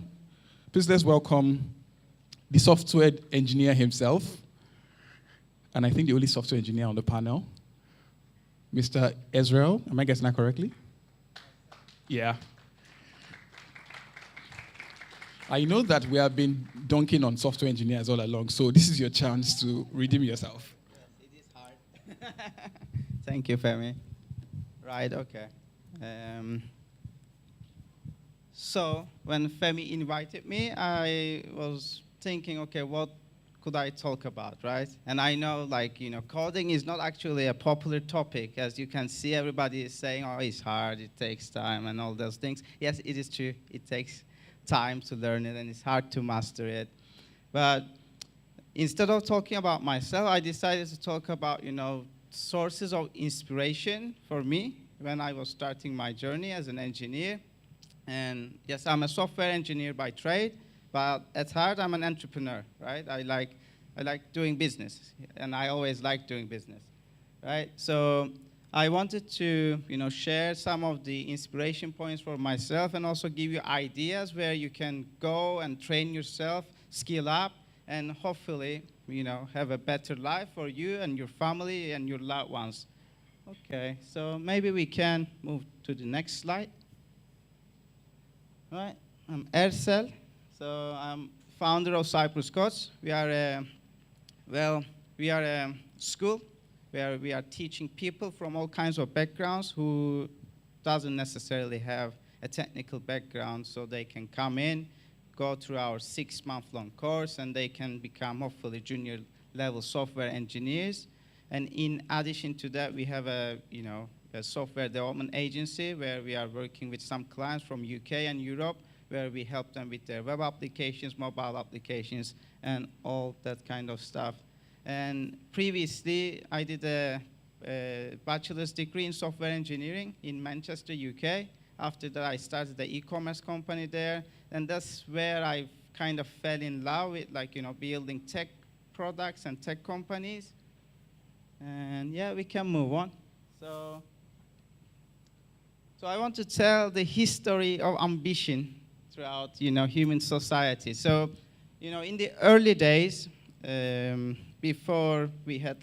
please let's welcome the software engineer himself, and I think the only software engineer on the panel, Mr. Ezrael. Am I getting that correctly? Yeah. I know that we have been dunking on software engineers all along, so this is your chance to redeem yourself. Yes, it is hard. Thank you, Femi. Right, okay. So when Femi invited me, I was thinking, okay, what could I talk about, right? And I know, like, coding is not actually a popular topic. As you can see, everybody is saying, oh, it's hard, it takes time, and all those things. Yes, it is true. It takes time to learn it, and it's hard to master it. But instead of talking about myself, I decided to talk about, sources of inspiration for me when I was starting my journey as an engineer. And yes, I'm a software engineer by trade, but at heart, I'm an entrepreneur, right? I like doing business, and I always like doing business, right? So I wanted to, share some of the inspiration points for myself, and also give you ideas where you can go and train yourself, skill up, and hopefully, have a better life for you and your family and your loved ones. Okay, so maybe we can move to the next slide. All right, I'm Ersel. So I'm founder of Cyprus Coach. We are a school where we are teaching people from all kinds of backgrounds who doesn't necessarily have a technical background, so they can come in, go through our 6-month-long course, and they can become hopefully junior level software engineers. And in addition to that, we have a software development agency where we are working with some clients from UK and Europe, where we help them with their web applications, mobile applications, and all that kind of stuff. And previously, I did a bachelor's degree in software engineering in Manchester, UK. After that, I started the e-commerce company there, and that's where I kind of fell in love with, building tech products and tech companies. And yeah, we can move on. So I want to tell the history of ambition throughout, human society. So, in the early days, before we had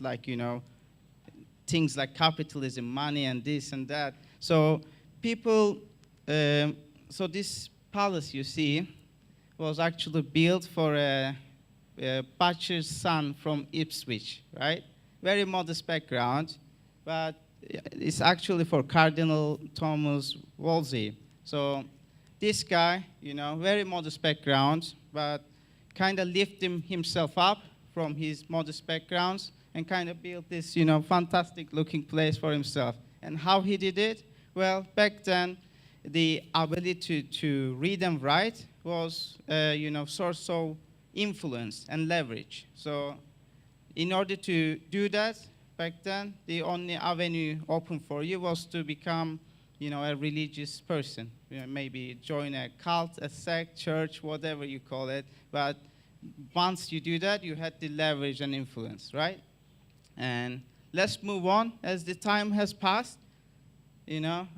things like capitalism, money, and this and that. So people, so this palace you see was actually built for a butcher's son from Ipswich, right? Very modest background, but it's actually for Cardinal Thomas Wolsey. So this guy, very modest background, but kind of lifted himself up from his modest backgrounds and kind of built this, fantastic looking place for himself. And how he did it? Well, back then, the ability to read and write was, source of influence and leverage. So in order to do that, back then, the only avenue open for you was to become, a religious person. Maybe join a cult, a sect, church, whatever you call it. But once you do that, you had the leverage and influence, right? And let's move on as the time has passed.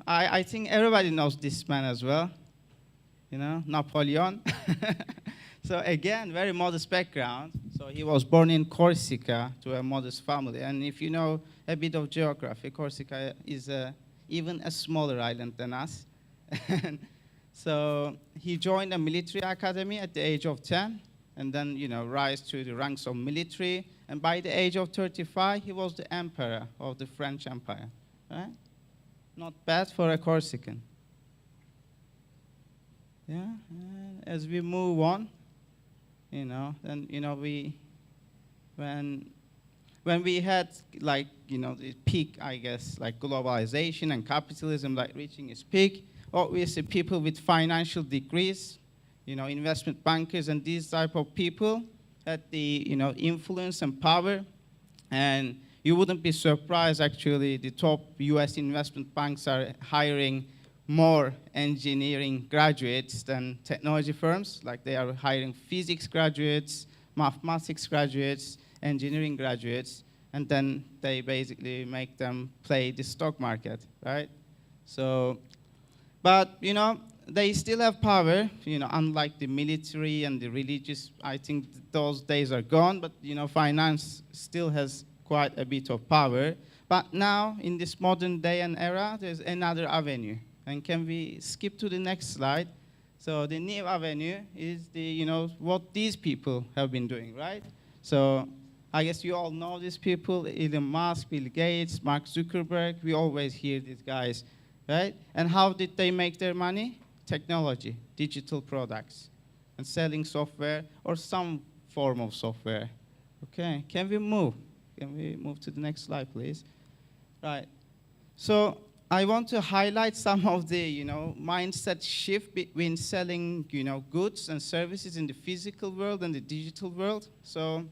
I think everybody knows this man as well. Napoleon. So again, very modest background. So he was born in Corsica to a modest family. And if you know a bit of geography, Corsica is even a smaller island than us. And so he joined a military academy at the age of 10, and then, rise to the ranks of military. And by the age of 35, he was the emperor of the French Empire. Right? Not bad for a Corsican. Yeah, and as we move on, then when we had like the peak, I guess, like globalization and capitalism like reaching its peak, obviously people with financial degrees, investment bankers and these type of people had the influence and power. And you wouldn't be surprised, actually, the top US investment banks are hiring more engineering graduates than technology firms. Like they are hiring physics graduates, mathematics graduates, engineering graduates, and then they basically make them play the stock market, right? So, but, they still have power, unlike the military and the religious. I think those days are gone, but, finance still has quite a bit of power. But now, in this modern day and era, there's another avenue. And can we skip to the next slide? So the new avenue is what these people have been doing, right? So I guess you all know these people: Elon Musk, Bill Gates, Mark Zuckerberg. We always hear these guys, right? And how did they make their money? Technology, digital products, and selling software or some form of software. Okay, can we move? Can we move to the next slide, please? Right. So I want to highlight some of the mindset shift between selling goods and services in the physical world and the digital world. So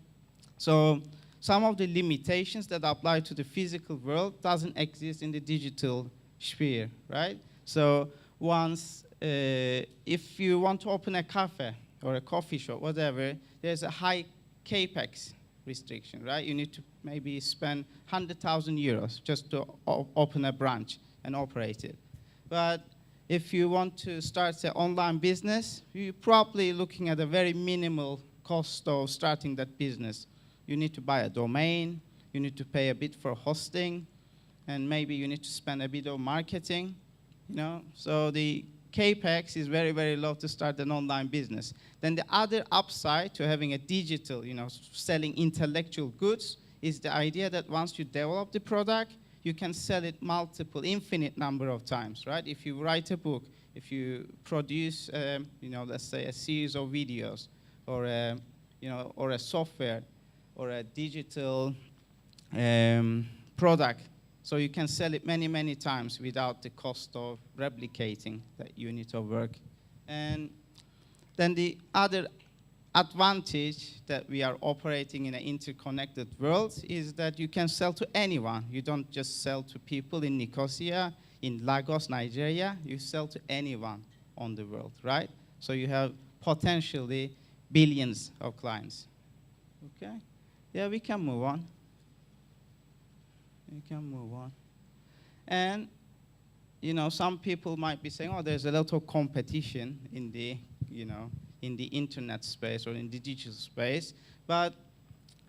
some of the limitations that apply to the physical world doesn't exist in the digital sphere, right? So once, if you want to open a cafe or a coffee shop, whatever, there's a high capex restriction, right? You need to maybe spend 100,000 euros just to open a branch and operate it. But if you want to start an online business, you're probably looking at a very minimal cost of starting that business. You need to buy a domain, you need to pay a bit for hosting, and maybe you need to spend a bit of marketing, So the capex is very, very low to start an online business. Then the other upside to having a digital, selling intellectual goods is the idea that once you develop the product, you can sell it infinite number of times, right? If you write a book, if you produce, let's say a series of videos, or a software, or a digital product, so you can sell it many, many times without the cost of replicating that unit of work. And then the other advantage that we are operating in an interconnected world is that you can sell to anyone. You don't just sell to people in Nicosia, in Lagos, Nigeria. You sell to anyone on the world, right? So you have potentially billions of clients. Okay? Yeah, we can move on. We can move on. And, some people might be saying, oh, there's a lot of competition in the, in the internet space or in the digital space, but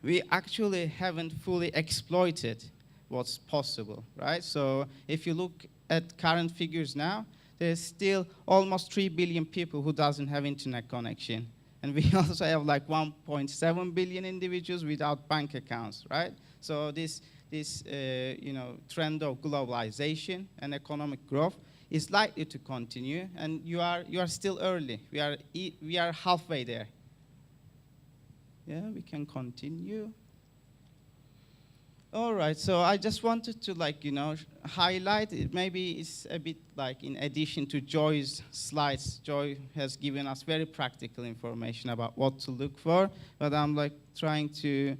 we actually haven't fully exploited what's possible, right? So if you look at current figures now, there's still almost 3 billion people who doesn't have internet connection. And we also have like 1.7 billion individuals without bank accounts, right? So this trend of globalization and economic growth is likely to continue, and you are still early. We are halfway there. Yeah, we can continue. All right, so I just wanted to highlight it. Maybe it's a bit like in addition to Joy's slides. Joy has given us very practical information about what to look for, but I'm trying to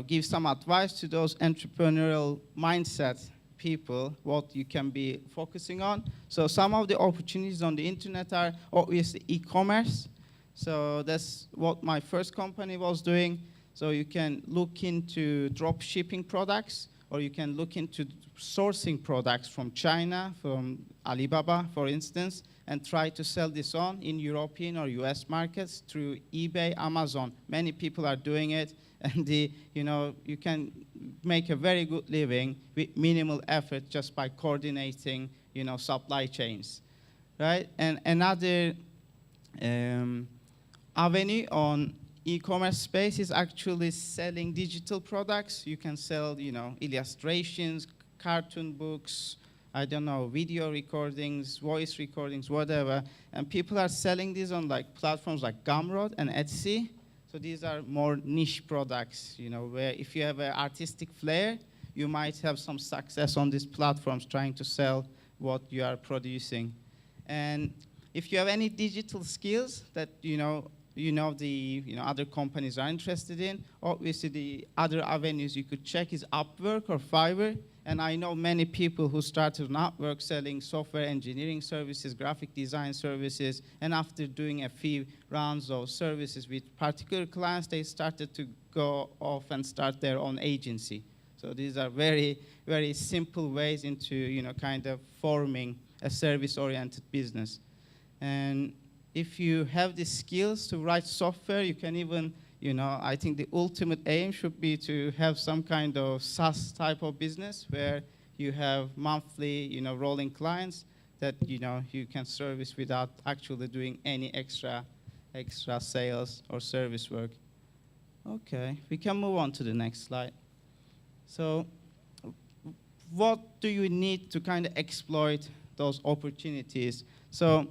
give some advice to those entrepreneurial mindset people, what you can be focusing on. So some of the opportunities on the internet are obviously e-commerce. So that's what my first company was doing. So you can look into drop shipping products, or you can look into sourcing products from China, from Alibaba, for instance, and try to sell this on in European or US markets through eBay, Amazon. Many people are doing it, and you can make a very good living with minimal effort just by coordinating, supply chains, right? And another avenue on e-commerce space is actually selling digital products. You can sell, illustrations, cartoon books, I don't know, video recordings, voice recordings, whatever. And people are selling these on like platforms like Gumroad and Etsy. So these are more niche products, you know, where if you have an artistic flair, you might have some success on these platforms trying to sell what you are producing. And if you have any digital skills that other companies are interested in, obviously the other avenues you could check is Upwork or Fiverr. And I know many people who started on Upwork selling software engineering services, graphic design services, and after doing a few rounds of services with particular clients, they started to go off and start their own agency. So these are very, very simple ways into, kind of forming a service-oriented business. And if you have the skills to write software, you can even, I think the ultimate aim should be to have some kind of SaaS type of business where you have monthly, rolling clients that, you can service without actually doing any extra sales or service work. Okay, we can move on to the next slide. So what do you need to kind of exploit those opportunities? So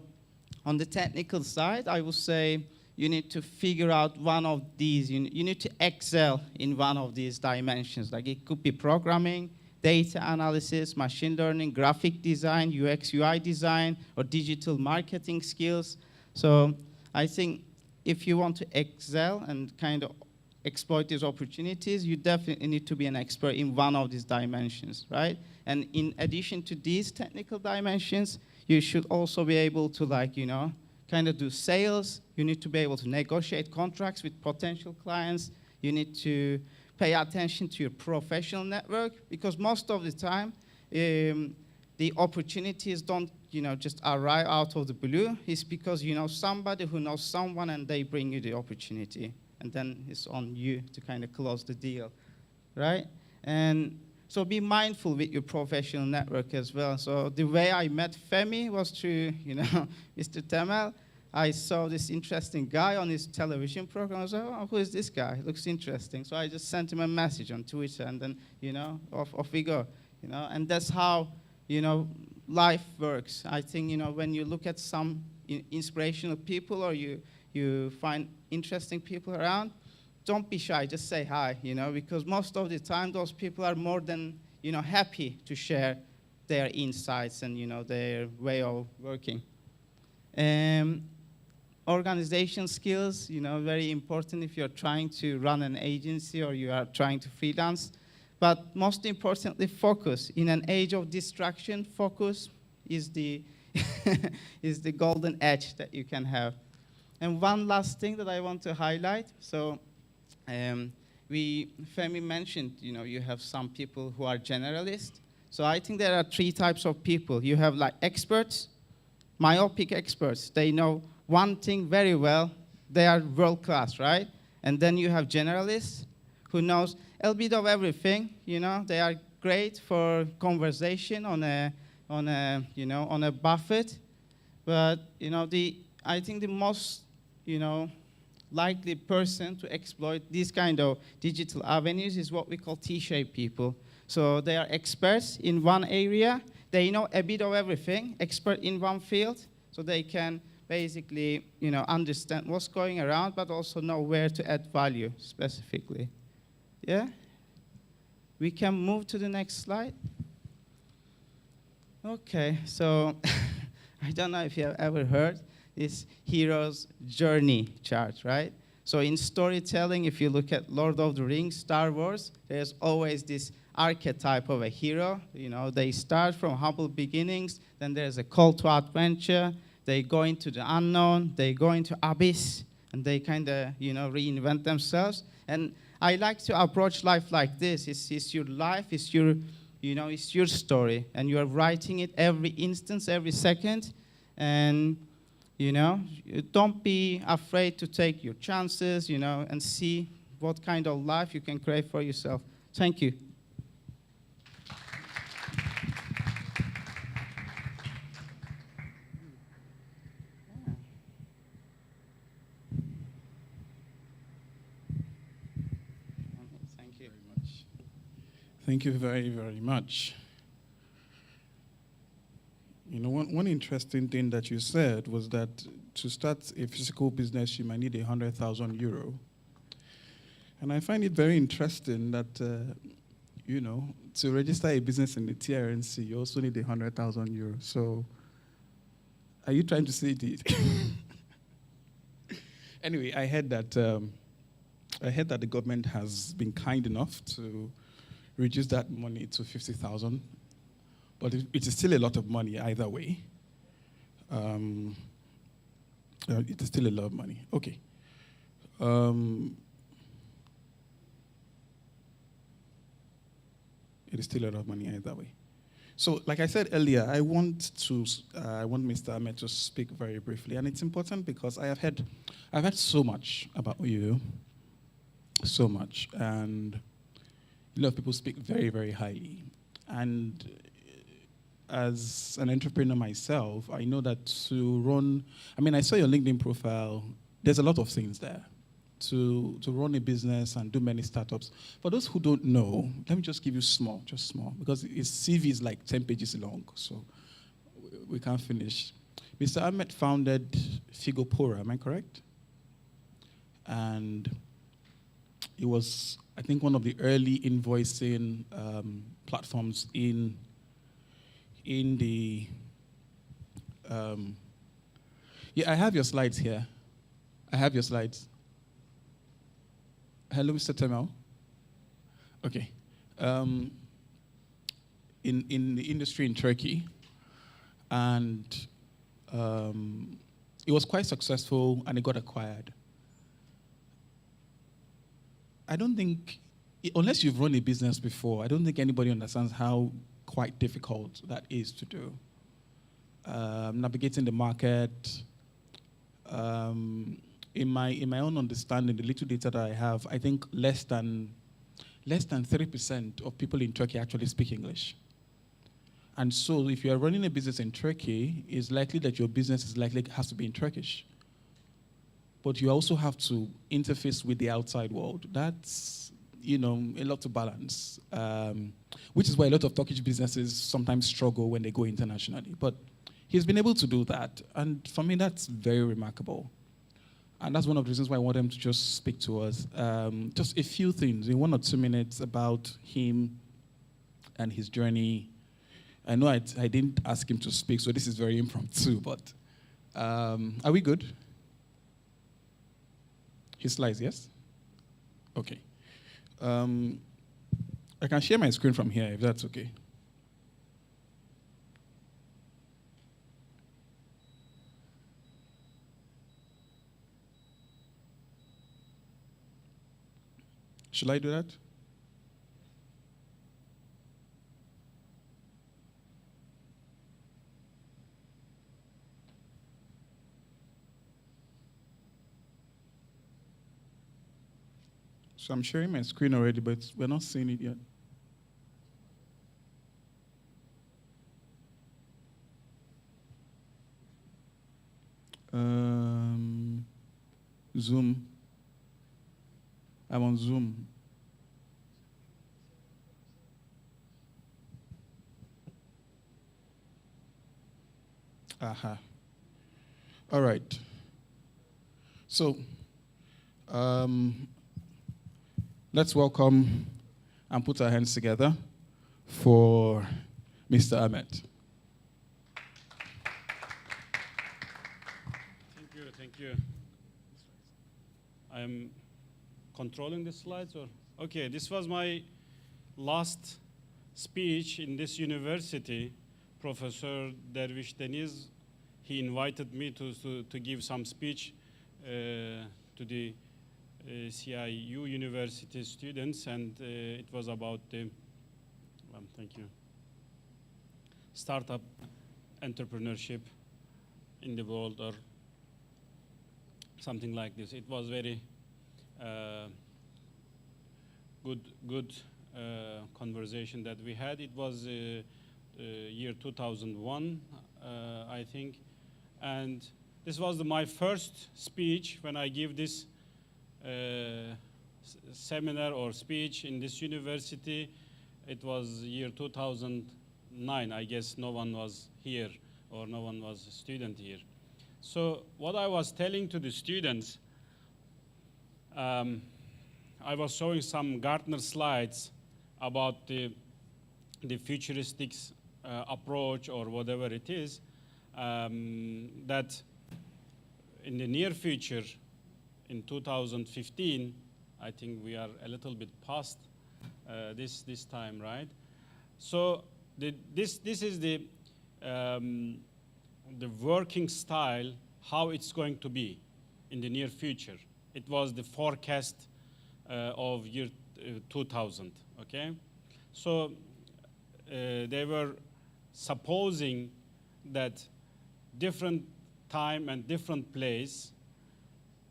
on the technical side, I would say you need to figure out one of these. You need to excel in one of these dimensions. Like it could be programming, data analysis, machine learning, graphic design, UX, UI design, or digital marketing skills. So I think if you want to excel and kind of exploit these opportunities, you definitely need to be an expert in one of these dimensions, right? And in addition to these technical dimensions, you should also be able to kind of do sales. You need to be able to negotiate contracts with potential clients. You need to pay attention to your professional network because most of the time, the opportunities don't, just arrive out of the blue. It's because you know somebody who knows someone and they bring you the opportunity. And then it's on you to kind of close the deal, right? And so be mindful with your professional network as well. So the way I met Femi was through, Mr. Temel. I saw this interesting guy on his television program. I was like, oh, who is this guy? Looks interesting. So I just sent him a message on Twitter, and then, off we go. And that's how, life works. I think, when you look at some inspirational people or you find interesting people around, don't be shy, just say hi, because most of the time those people are more than, happy to share their insights and, their way of working. Organization skills, very important if you're trying to run an agency or you are trying to freelance. But most importantly, focus. In an age of distraction, focus is the, is the golden edge that you can have. And one last thing that I want to highlight. So Femi mentioned, you have some people who are generalists. So I think there are three types of people. You have like experts, myopic experts. They know one thing very well. They are world class, right? And then you have generalists who knows a bit of everything. They are great for conversation on a buffet. But I think the most likely person to exploit these kind of digital avenues is what we call T-shaped people. So they are experts in one area. They know a bit of everything, expert in one field, so they can basically, understand what's going around, but also know where to add value specifically. Yeah? We can move to the next slide. Okay, so I don't know if you have ever heard this hero's journey chart, right? So in storytelling, if you look at Lord of the Rings, Star Wars, there's always this archetype of a hero. They start from humble beginnings, then there's a call to adventure, they go into the unknown, they go into abyss, and they kind of, reinvent themselves. And I like to approach life like this. It's your life, it's your story, and you are writing it every instance, every second, and don't be afraid to take your chances, and see what kind of life you can create for yourself. Thank you. Thank you very much. Thank you very, very much. You know, one interesting thing that you said was that to start a physical business, you might need €100,000. And I find it very interesting that, you know, to register a business in the TRNC, you also need €100,000. So, are you trying to say this? Anyway, I heard that the government has been kind enough to reduce that money to 50,000, but it is still a lot of money either way. It is still a lot of money. Okay. It is still a lot of money either way. So, like I said earlier, I want Mr. Ahmed to speak very briefly, and it's important because I've heard so much about you, so much, and a lot of people speak very, very highly. And as an entrepreneur myself, I know that to run, I saw your LinkedIn profile. There's a lot of things there. To run a business and do many startups. For those who don't know, let me just give you just small, because his CV is like 10 pages long, so we can't finish. Mr. Ahmed founded Figopora, am I correct? And it was, I think, one of the early invoicing platforms in the, yeah, I have your slides here. I have your slides. Hello, Mr. Temel. Okay. In the industry in Turkey, and it was quite successful, and it got acquired. I don't think, unless you've run a business before, I don't think anybody understands how quite difficult that is to do. Navigating the market. In my own understanding, the little data that I have, I think less than 30% of people in Turkey actually speak English. And so if you are running a business in Turkey, it's likely that your business has to be in Turkish. But you also have to interface with the outside world. That's, a lot to balance, which is why a lot of Turkish businesses sometimes struggle when they go internationally. But he's been able to do that. And for me, that's very remarkable. And that's one of the reasons why I want him to just speak to us. Just a few things in 1 or 2 minutes about him and his journey. I know I didn't ask him to speak, so this is very impromptu, but are we good? His slides, yes? Okay. I can share my screen from here if that's okay. Should I do that? So I'm sharing my screen already, but we're not seeing it yet. Zoom. I'm on Zoom. Aha. All right. So, let's welcome and put our hands together for Mr. Ahmed. Thank you. I'm controlling the slides, or? Okay, this was my last speech in this university. Professor Dervish Deniz, he invited me to give some speech to the CIU University students, and it was about the, thank you, startup entrepreneurship in the world, or something like this. It was very good conversation that we had. It was year 2001, I think, and this was my first speech when I give this seminar or speech in this university. It was year 2009. I guess no one was here or no one was a student here. So what I was telling to the students, I was showing some Gartner slides about the futuristic approach or whatever it is, that in the near future, in 2015, I think we are a little bit past this time, right? So this is the working style, how it's going to be in the near future. It was the forecast of year 2000, okay? So they were supposing that different time and different place,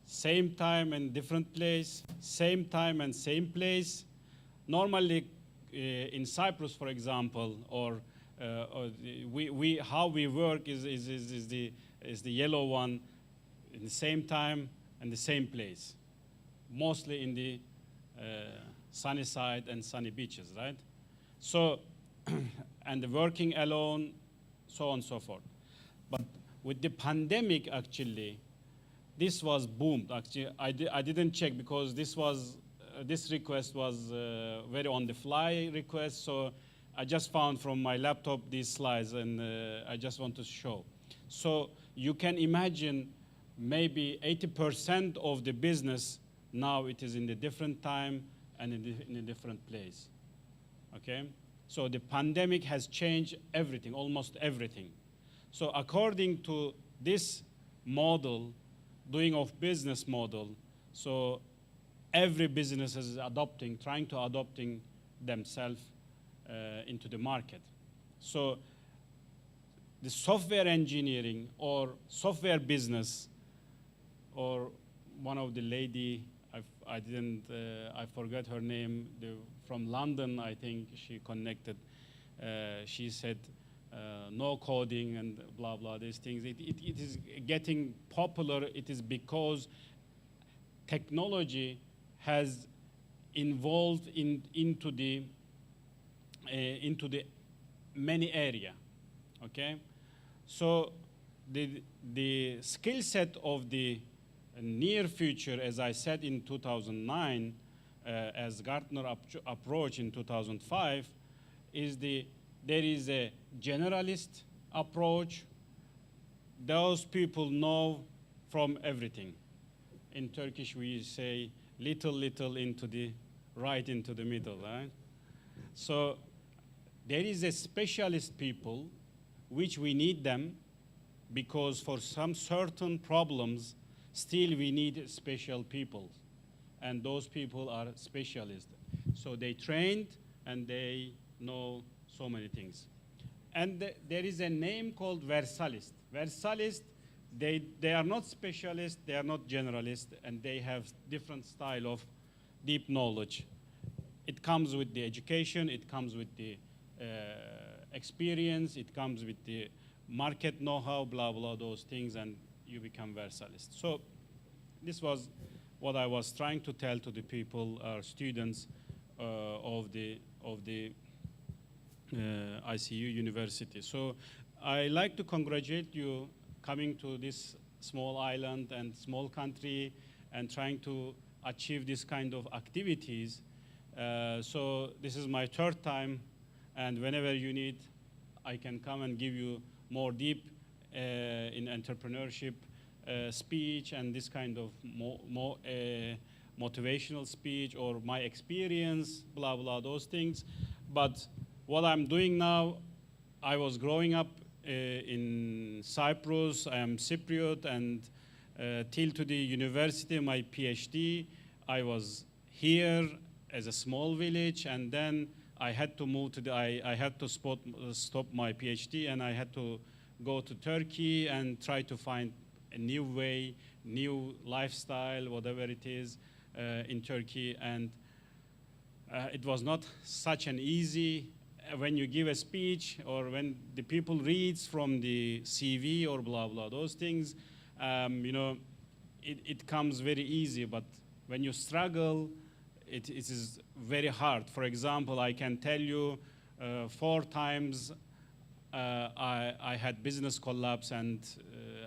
same time and different place, same time and same place. Normally in Cyprus, for example, or how we work is the yellow one in the same time and the same place, mostly in the sunny side and sunny beaches, right? So, and the working alone, so on and so forth. But with the pandemic, actually, this was boomed. Actually, I didn't check because this request was very on the fly request. So I just found from my laptop these slides, and I just want to show. So you can imagine maybe 80% of the business now it is in the different time and in a different place. Okay? So the pandemic has changed everything, almost everything. So according to this model, doing of business model, so every business is adopting, trying to adopting themselves into the market. So the software engineering or software business, or one of the lady, I forgot her name, from London, I think she connected. She said, no coding and blah, blah, these things. It is getting popular. It is because technology has involved into the many area, okay? So the skill set of the near future, as I said in 2009, as Gartner approach in 2005, is there is a generalist approach. Those people know from everything. In Turkish, we say little right into the middle, right? So there is a specialist people, which we need them, because for some certain problems, still we need special people. And those people are specialists. So they trained and they know so many things. And there is a name called versalist. Versalist, they are not specialists, they are not generalists, and they have different style of deep knowledge. It comes with the education, it comes with the experience, it comes with the market know-how, blah, blah, those things, and you become versalist. So this was what I was trying to tell to the people, our students of the ICU University. So I like to congratulate you coming to this small island and small country and trying to achieve this kind of activities. So this is my third time, and whenever you need, I can come and give you more deep in entrepreneurship speech and this kind of more motivational speech or my experience, blah, blah, those things. But what I'm doing now, I was growing up in Cyprus. I am Cypriot, and till to the university, my PhD, I was here as a small village, and then I had to move to I had to stop my PhD, and I had to go to Turkey and try to find a new way, new lifestyle, whatever it is, in Turkey. And it was not such an easy, when you give a speech or when the people reads from the CV or blah, blah, those things, you know, it comes very easy, but when you struggle, it is very hard. For example, I can tell you 4 times I had business collapse and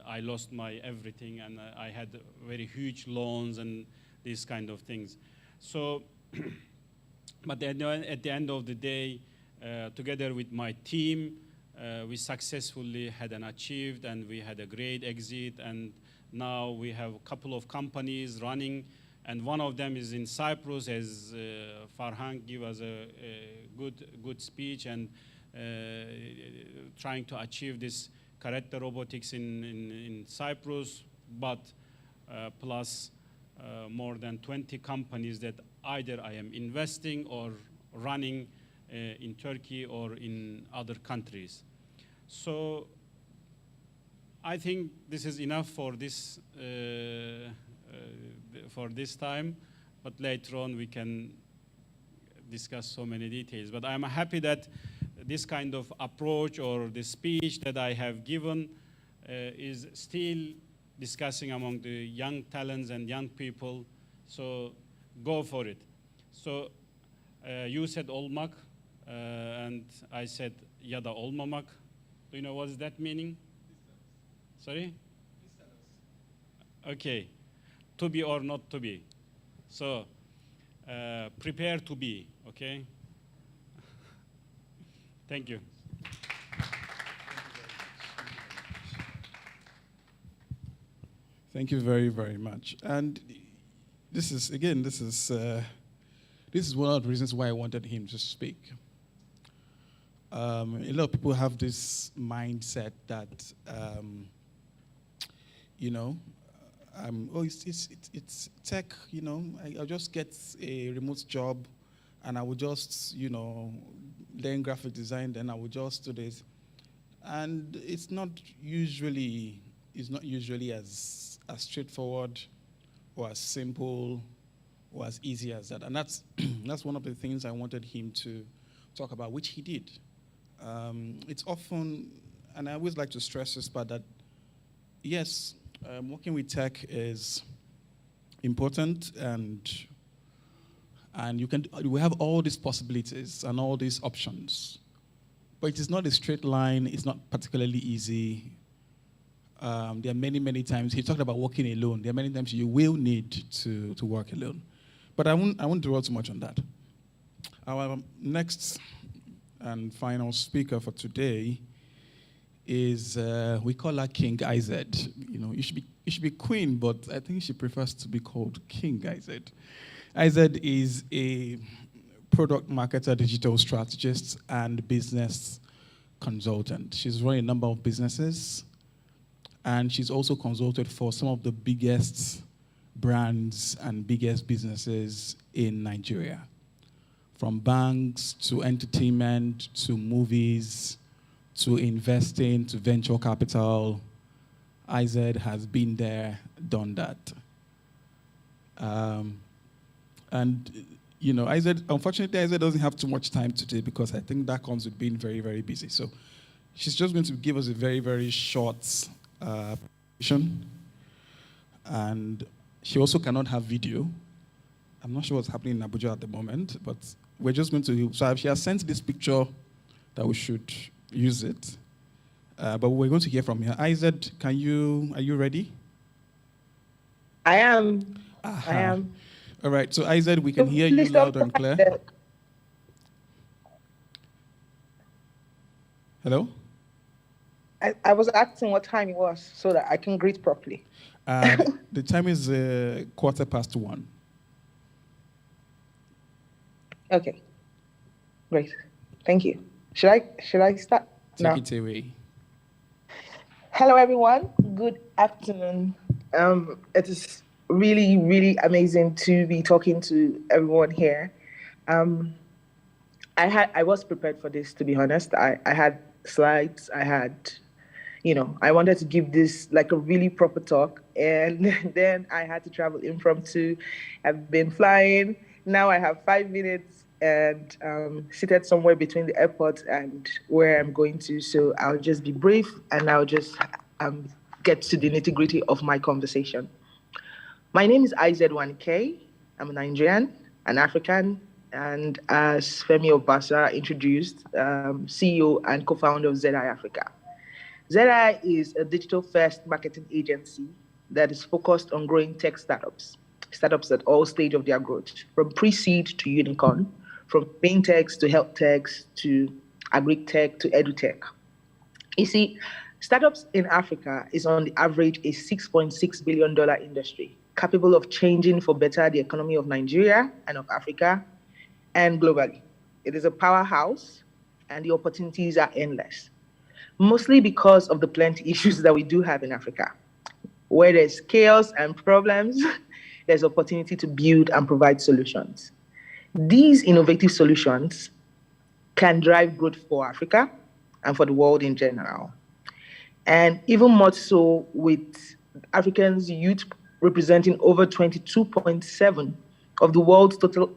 I lost my everything, and I had very huge loans and these kind of things. So, but at the end of the day, together with my team, we successfully had an achieved, and we had a great exit, and now we have a couple of companies running, and one of them is in Cyprus, as Farhan gave us a good speech, and trying to achieve this character robotics in Cyprus, but plus more than 20 companies that either I am investing or running in Turkey or in other countries. So I think this is enough for this time, but later on we can discuss so many details. But I'm happy that this kind of approach or the speech that I have given is still discussing among the young talents and young people. So go for it. So you said olmak, and I said ya da olmamak. Do you know what is that meaning? Sorry? Okay. To be or not to be. So prepare to be, okay? Thank you. Thank you very, very much. And this is one of the reasons why I wanted him to speak. A lot of people have this mindset that, it's tech, I'll just get a remote job and I will just, learn graphic design, then I will just do this. And it's not usually as straightforward or as simple or as easy as that. And that's that's one of the things I wanted him to talk about, which he did. It's often, and I always like to stress this part, that yes, working with tech is important, and we have all these possibilities and all these options, but it is not a straight line. It's not particularly easy. There are many times he talked about working alone. There are many times you will need to work alone, but I won't dwell too much on that. Our next and final speaker for today is we call her King IZ. You should be Queen, but I think she prefers to be called King IZ. IZ is a product marketer, digital strategist, and business consultant. She's run a number of businesses, and she's also consulted for some of the biggest brands and biggest businesses in Nigeria, from banks to entertainment to movies to investing to venture capital. IZ has been there, done that. Unfortunately, IZ doesn't have too much time today because I think that comes with being very, very busy. So she's just going to give us a very, very short presentation. And she also cannot have video. I'm not sure what's happening in Abuja at the moment, but we're just going to, so she has sent this picture that we should use it. But we're going to hear from her. IZ, are you ready? I am. Uh-huh. I am. All right, so IZ, we can hear you loud and clear. Hello? I was asking what time it was so that I can greet properly. The time is 1:15. Okay. Great. Thank you. Should I start now? Take it away. Hello, everyone. Good afternoon. It is really, really amazing to be talking to everyone here. I was prepared for this, to be honest. I had slides. I wanted to give this like a really proper talk, and then I had to travel impromptu. I've been flying. Now I have 5 minutes and seated somewhere between the airport and where I'm going to. So I'll just be brief and I'll just get to the nitty-gritty of my conversation. My name is IZ1K. I'm a Nigerian, an African, and as Femi Obasa introduced, CEO and co-founder of ZI Africa. ZI is a digital-first marketing agency that is focused on growing tech startups at all stages of their growth, from pre-seed to unicorn, from fintechs to health techs to agri-tech to edutech. You see, startups in Africa is on the average a $6.6 billion industry, capable of changing for better the economy of Nigeria and of Africa and globally. It is a powerhouse and the opportunities are endless, mostly because of the plenty issues that we do have in Africa. Where there's chaos and problems, there's opportunity to build and provide solutions. These innovative solutions can drive growth for Africa and for the world in general. And even more so with Africans' youth representing over 22.7 of the world's total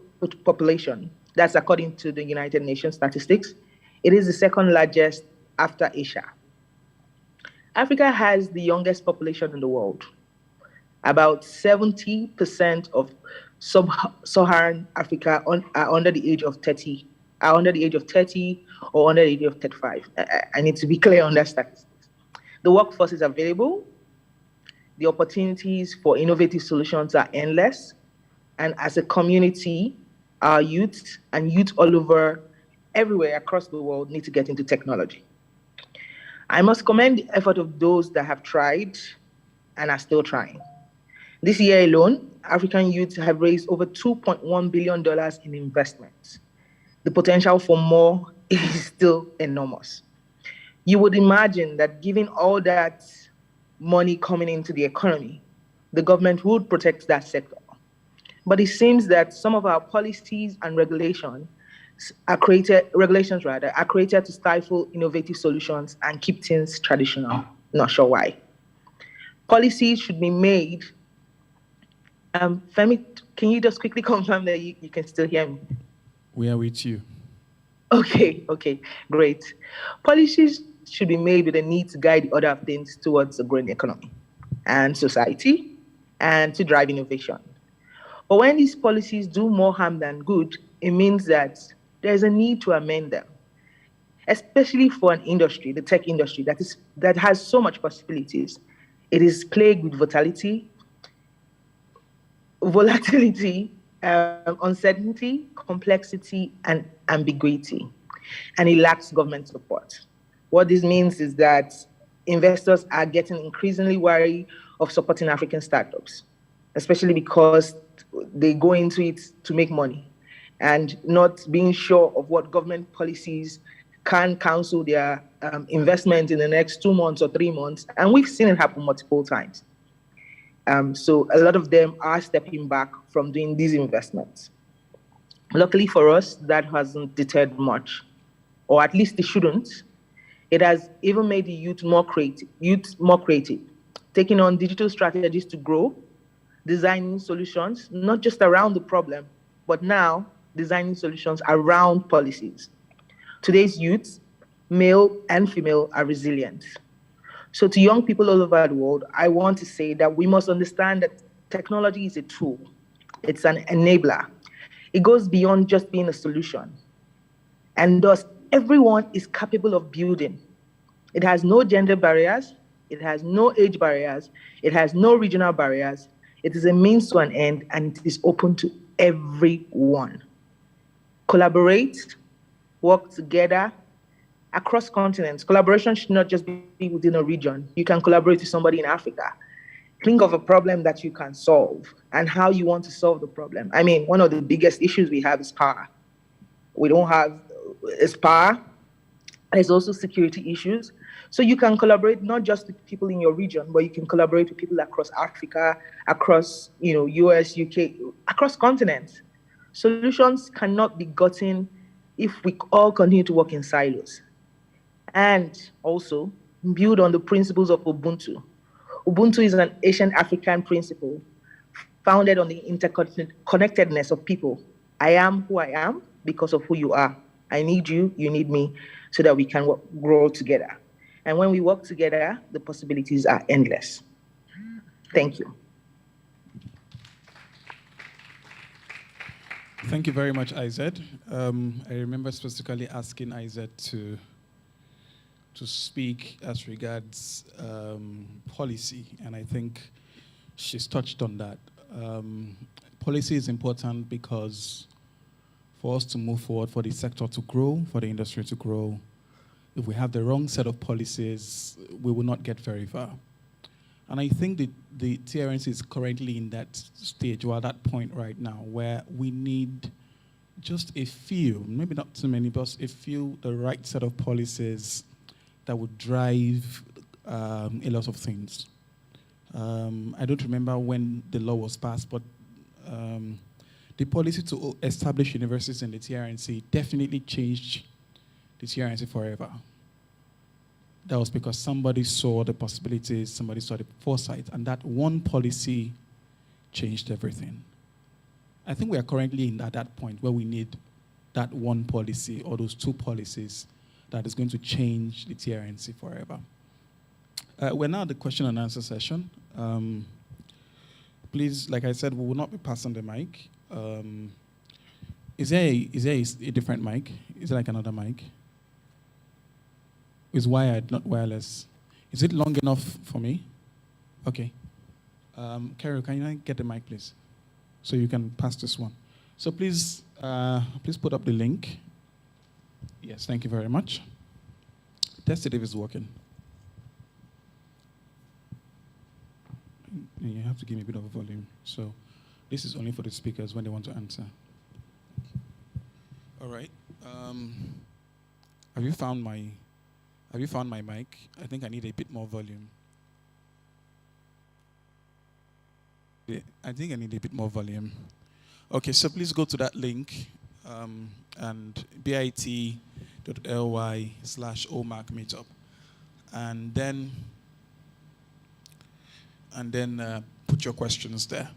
population. That's according to the United Nations statistics. It is the second largest after Asia. Africa has the youngest population in the world. About 70% of sub-Saharan Africa are under the age of 30, or under the age of 35. I need to be clear on that statistics. The workforce is available. The opportunities for innovative solutions are endless. And as a community, our youth and youth all over, everywhere across the world need to get into technology. I must commend the effort of those that have tried and are still trying. This year alone, African youth have raised over $2.1 billion in investments. The potential for more is still enormous. You would imagine that given all that money coming into the economy, the government would protect that sector. But it seems that some of our policies and regulations are created to stifle innovative solutions and keep things traditional. Not sure why. Policies should be made. Femi, can you just quickly confirm that you can still hear me? We are with you. Okay, great. Policies should be made with a need to guide the order of things towards a growing economy and society and to drive innovation. But when these policies do more harm than good, it means that there's a need to amend them, especially for an industry, the tech industry, that has so much possibilities. It is plagued with volatility, uncertainty, complexity, and ambiguity, and it lacks government support. What this means is that investors are getting increasingly wary of supporting African startups, especially because they go into it to make money and not being sure of what government policies can counsel their investment in the next 2 months or 3 months. And we've seen it happen multiple times. So a lot of them are stepping back from doing these investments. Luckily for us, that hasn't deterred much, or at least it shouldn't. It has even made the youth more creative, taking on digital strategies to grow, designing solutions, not just around the problem, but now designing solutions around policies. Today's youth, male and female, are resilient. So to young people all over the world, I want to say that we must understand that technology is a tool. It's an enabler. It goes beyond just being a solution. And thus, everyone is capable of building. It has no gender barriers. It has no age barriers. It has no regional barriers. It is a means to an end, and it is open to everyone. Collaborate, work together across continents. Collaboration should not just be within a region. You can collaborate with somebody in Africa. Think of a problem that you can solve and how you want to solve the problem. I mean, one of the biggest issues we have is power. Is power. There's also security issues. So you can collaborate not just with people in your region, but you can collaborate with people across Africa, across US, UK, across continents. Solutions cannot be gotten if we all continue to work in silos. And also build on the principles of Ubuntu. Ubuntu is an ancient African principle founded on the interconnectedness of people. I am who I am because of who you are. I need you, you need me, so that we can grow together. And when we work together, the possibilities are endless. Thank you. Thank you very much, IZ. I remember specifically asking IZ to speak as regards policy, and I think she's touched on that. Policy is important because for us to move forward, for the sector to grow, for the industry to grow, if we have the wrong set of policies, we will not get very far. And I think the TRNC is currently in that stage, or at that point right now, where we need just a few, maybe not too many, but a few, the right set of policies that would drive a lot of things. I don't remember when the law was passed, but the policy to establish universities in the TRNC definitely changed the TRNC forever. That was because somebody saw the possibilities, somebody saw the foresight, and that one policy changed everything. I think we are currently at that point where we need that one policy or those two policies that is going to change the TRNC forever. We're now at the question and answer session. Please, like I said, we will not be passing the mic. Is there a different mic? Is there like another mic? It's wired, not wireless. Is it long enough for me? Okay. Carol, can I get the mic, please? So you can pass this one. So please put up the link. Yes, thank you very much. Test it if it's working. And you have to give me a bit of volume. So this is only for the speakers when they want to answer. All right. Have you found my mic? I think I need a bit more volume. Yeah, I think I need a bit more volume. Okay, so please go to that link and bit.ly/OMAC meetup, and then put your questions there.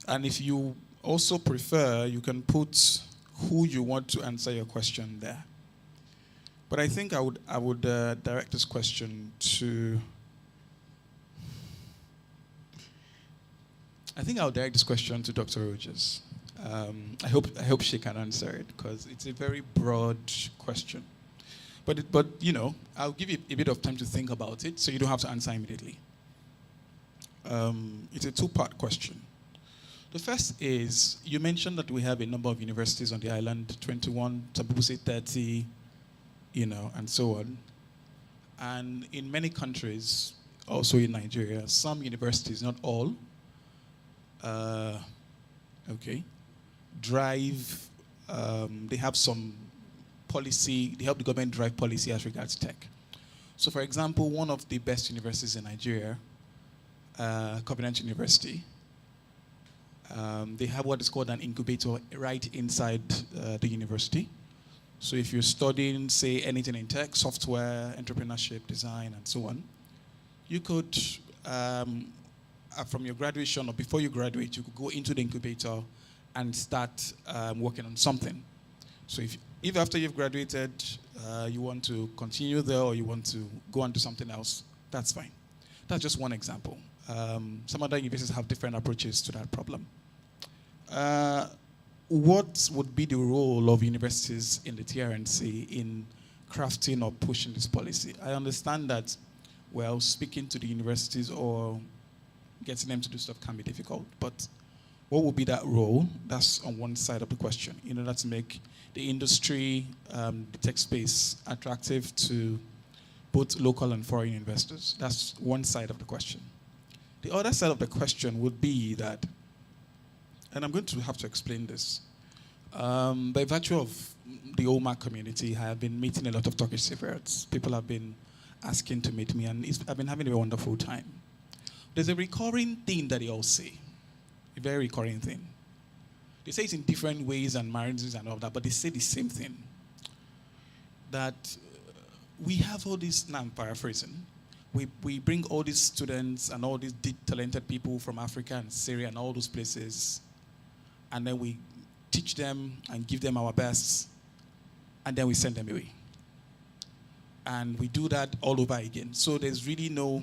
And if you also prefer, you can put who you want to answer your question there. But I think I would direct this question to. I think I'll direct this question to Dr. Rogers. I hope she can answer it because it's a very broad question. But you know, I'll give you a bit of time to think about it, so you don't have to answer immediately. It's a two-part question. The first is, you mentioned that we have a number of universities on the island, 21, some people say 30, you know, and so on. And in many countries, also in Nigeria, some universities, not all, drive, they have some policy, they help the government drive policy as regards tech. So for example, one of the best universities in Nigeria, Covenant University, they have what is called an incubator right inside the university. So if you're studying, say, anything in tech, software, entrepreneurship, design, and so on, you could, from your graduation or before you graduate, you could go into the incubator and start working on something. So if after you've graduated, you want to continue there or you want to go on to something else, that's fine. That's just one example. Some other universities have different approaches to that problem. What would be the role of universities in the TRNC in crafting or pushing this policy? I understand that, well, speaking to the universities or getting them to do stuff can be difficult, but what would be that role? That's on one side of the question, in order to make the industry, the tech space, attractive to both local and foreign investors. That's one side of the question. The other side of the question would be that, and I'm going to have to explain this, by virtue of the OMAC community, I have been meeting a lot of Turkish Cypriots. People have been asking to meet me, and I've been having a wonderful time. There's a recurring thing that they all say, a very recurring thing. They say it in different ways and marriages and all that, but they say the same thing. That we have all these, now I'm paraphrasing, we bring all these students and all these talented people from Africa and Syria and all those places, and then we teach them and give them our best, and then we send them away. And we do that all over again. So there's really no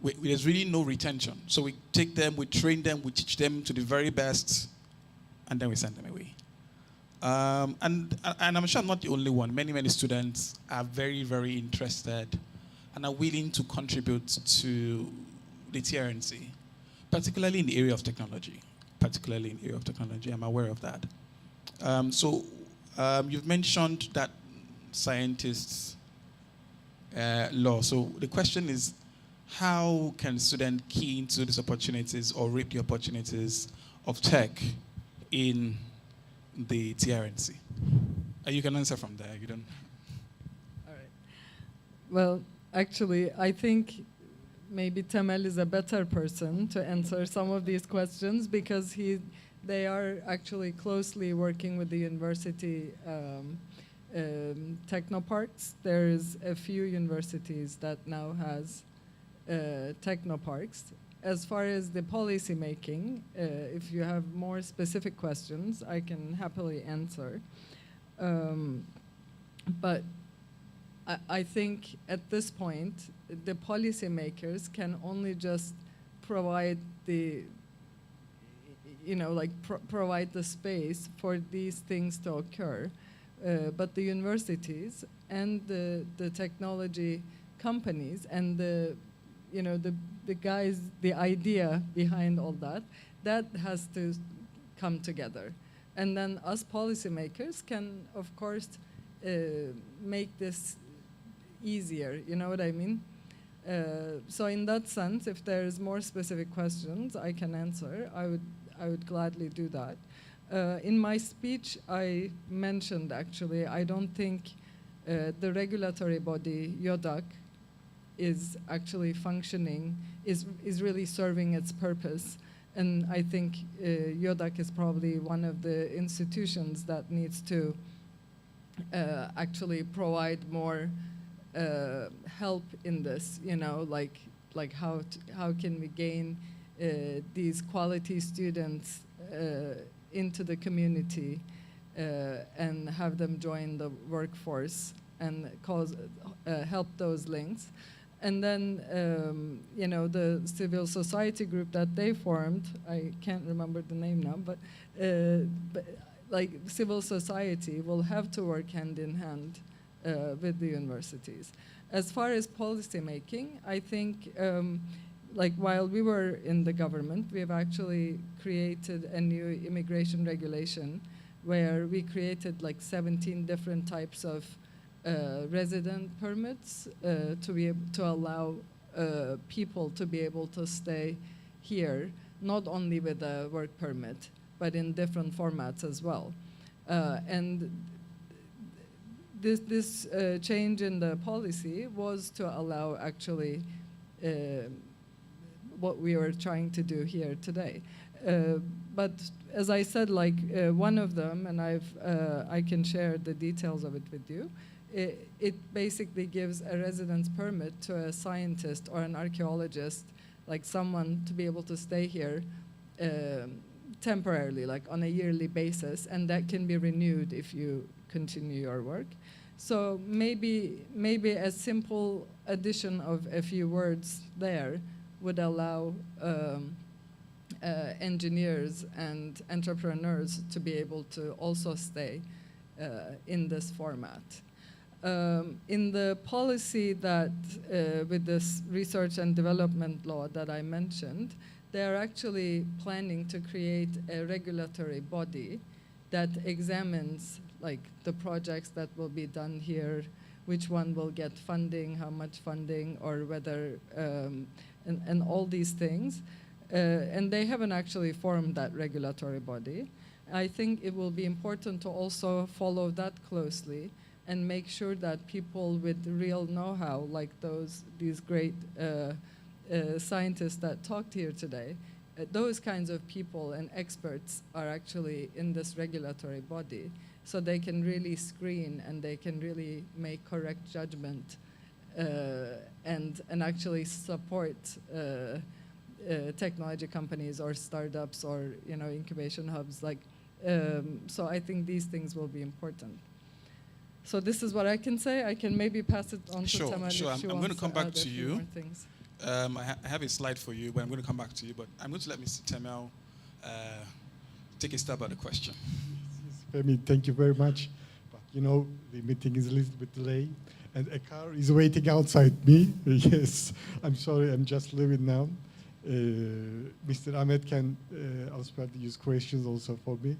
retention. So we take them, we train them, we teach them to the very best, and then we send them away. And I'm sure I'm not the only one. Many students are very, very interested and are willing to contribute to the TRNC, particularly in the area of technology. I'm aware of that. You've mentioned that scientists law. So the question is, how can students key into these opportunities or reap the opportunities of tech in the TRNC? You can answer from there. You don't. All right. Well, actually, I think maybe Temel is a better person to answer some of these questions because they are actually closely working with the university technoparks. There's a few universities that now has technoparks. As far as the policy making, if you have more specific questions, I can happily answer. But I think at this point, the policymakers can only just provide the, provide the space for these things to occur. But the universities and the technology companies and the guys, the idea behind all that has to come together. And then us policymakers can, of course, make this easier, you know what I mean? So in that sense, if there's more specific questions I can answer, I would gladly do that. In my speech, I mentioned, actually, I don't think the regulatory body, YODAC, is actually functioning, is really serving its purpose. And I think YODAC is probably one of the institutions that needs to actually provide more help in this, like how can we gain these quality students into the community and have them join the workforce and help those links. And then, the civil society group that they formed, I can't remember the name now, but like civil society will have to work hand in hand with the universities. As far as policy making, I think, while we were in the government, we have actually created a new immigration regulation where we created 17 different types of resident permits to allow people to be able to stay here, not only with a work permit, but in different formats as well. And this change in the policy was to allow actually what we are trying to do here today. But as I said, one of them, and I can share the details of it with you, it basically gives a residence permit to a scientist or an archaeologist, like someone to be able to stay here temporarily, like on a yearly basis, and that can be renewed if you continue your work. So maybe a simple addition of a few words there would allow engineers and entrepreneurs to be able to also stay in this format. In the policy that, with this research and development law that I mentioned, they are actually planning to create a regulatory body that examines the projects that will be done here, which one will get funding, how much funding, or whether, and all these things. And they haven't actually formed that regulatory body. I think it will be important to also follow that closely and make sure that people with real know-how, like these great scientists that talked here today, those kinds of people and experts are actually in this regulatory body, so they can really screen and they can really make correct judgment and actually support technology companies or startups or incubation hubs. So I think these things will be important. So this is what I can say. I can maybe pass it on to Tamal. Sure. I'm going to come back to you. I have a slide for you, but I'm going to come back to you. But I'm going to let Mr. Temel take a stab at the question. Yes, Femi, thank you very much. But you know, the meeting is a little bit delayed, and a car is waiting outside me. Yes, I'm sorry, I'm just leaving now. Mr. Ahmed can also use questions also for me.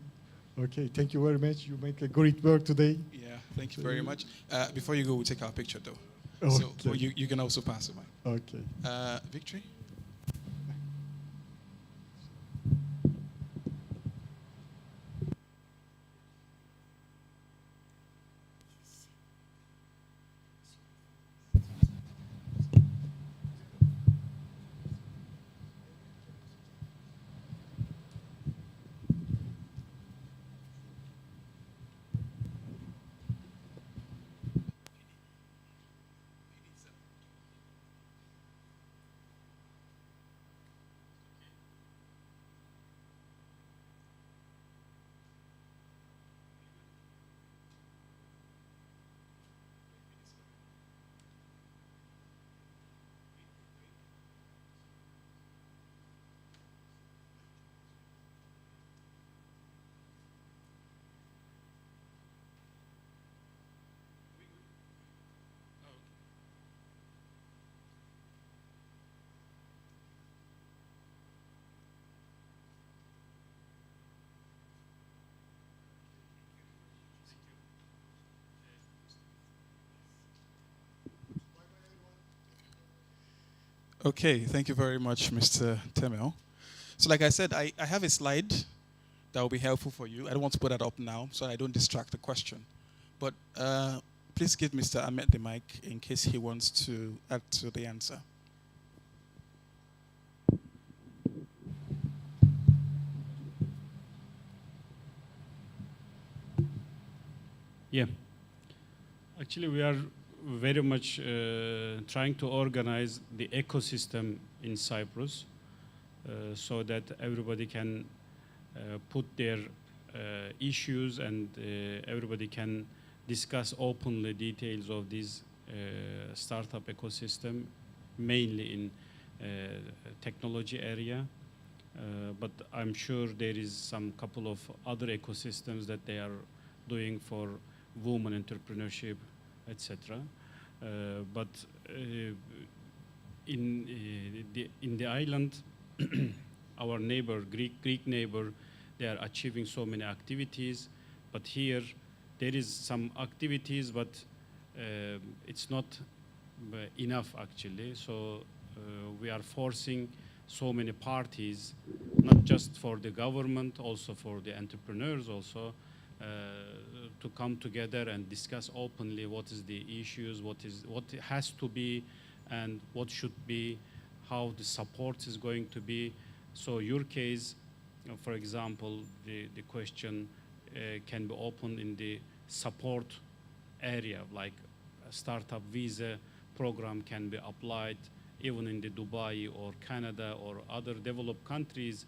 Okay, thank you very much. You make a great work today. Yeah, thank you very much. Before you go, we'll take our picture, though. Okay. So you can also pass the mic. Okay. Victory? Okay, thank you very much, Mr. Temel. So like I said, I have a slide that will be helpful for you. I don't want to put that up now so I don't distract the question. But please give Mr. Ahmed the mic in case he wants to add to the answer. Yeah. Actually, we are very much trying to organize the ecosystem in Cyprus so that everybody can put their issues and everybody can discuss openly details of this startup ecosystem, mainly in technology area. But I'm sure there is some couple of other ecosystems that they are doing for women entrepreneurship, etc. But in the island, our neighbor, Greek neighbor, they are achieving so many activities. But here, there is some activities, but it's not enough actually. So we are forcing so many parties, not just for the government, also for the entrepreneurs also, to come together and discuss openly what is the issues, what has to be, and what should be, how the support is going to be. So your case, for example, the question can be opened in the support area, like a startup visa program can be applied even in the Dubai or Canada or other developed countries.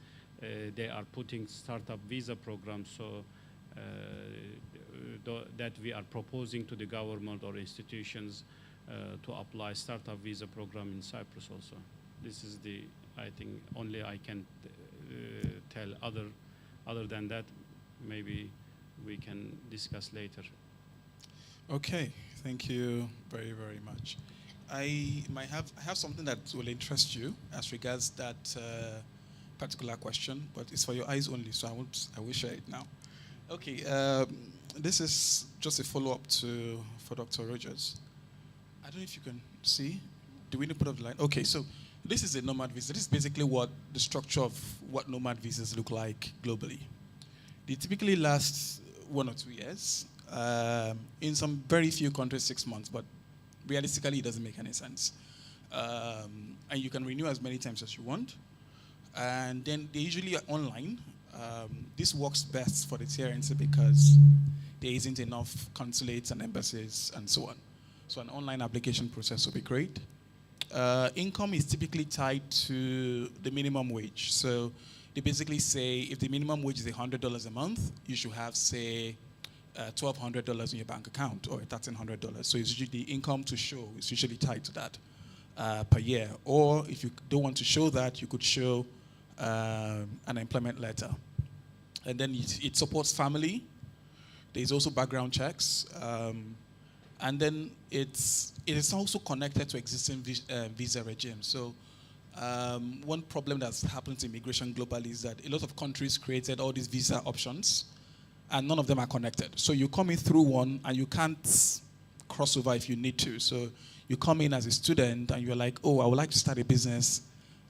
They are putting startup visa programs. So that we are proposing to the government or institutions to apply startup visa program in Cyprus also. This is the, I think, only I can tell. Other than that, maybe we can discuss later. Okay, thank you very, very much. I have something that will interest you as regards that particular question, but it's for your eyes only, so I will share it now. Okay, this is just a follow-up for Dr. Rogers. I don't know if you can see. Do we need to put up the line? Okay, so this is a nomad visa. This is basically what the structure of what nomad visas look like globally. They typically last 1 or 2 years. In some very few countries, 6 months, but realistically, it doesn't make any sense. And you can renew as many times as you want. And then they usually are online. This works best for the TRNC because there isn't enough consulates and embassies and so on. So an online application process would be great. Income is typically tied to the minimum wage. So they basically say if the minimum wage is $100 a month, you should have, say, $1,200 in your bank account or $1,300. So it's usually the income to show is usually tied to that per year. Or if you don't want to show that, you could show an employment letter. And then it supports family. There's also background checks. And then it is also connected to existing visa regimes. So one problem that's happened to immigration globally is that a lot of countries created all these visa options, and none of them are connected. So you come in through one, and you can't cross over if you need to. So you come in as a student, and you're like, oh, I would like to start a business,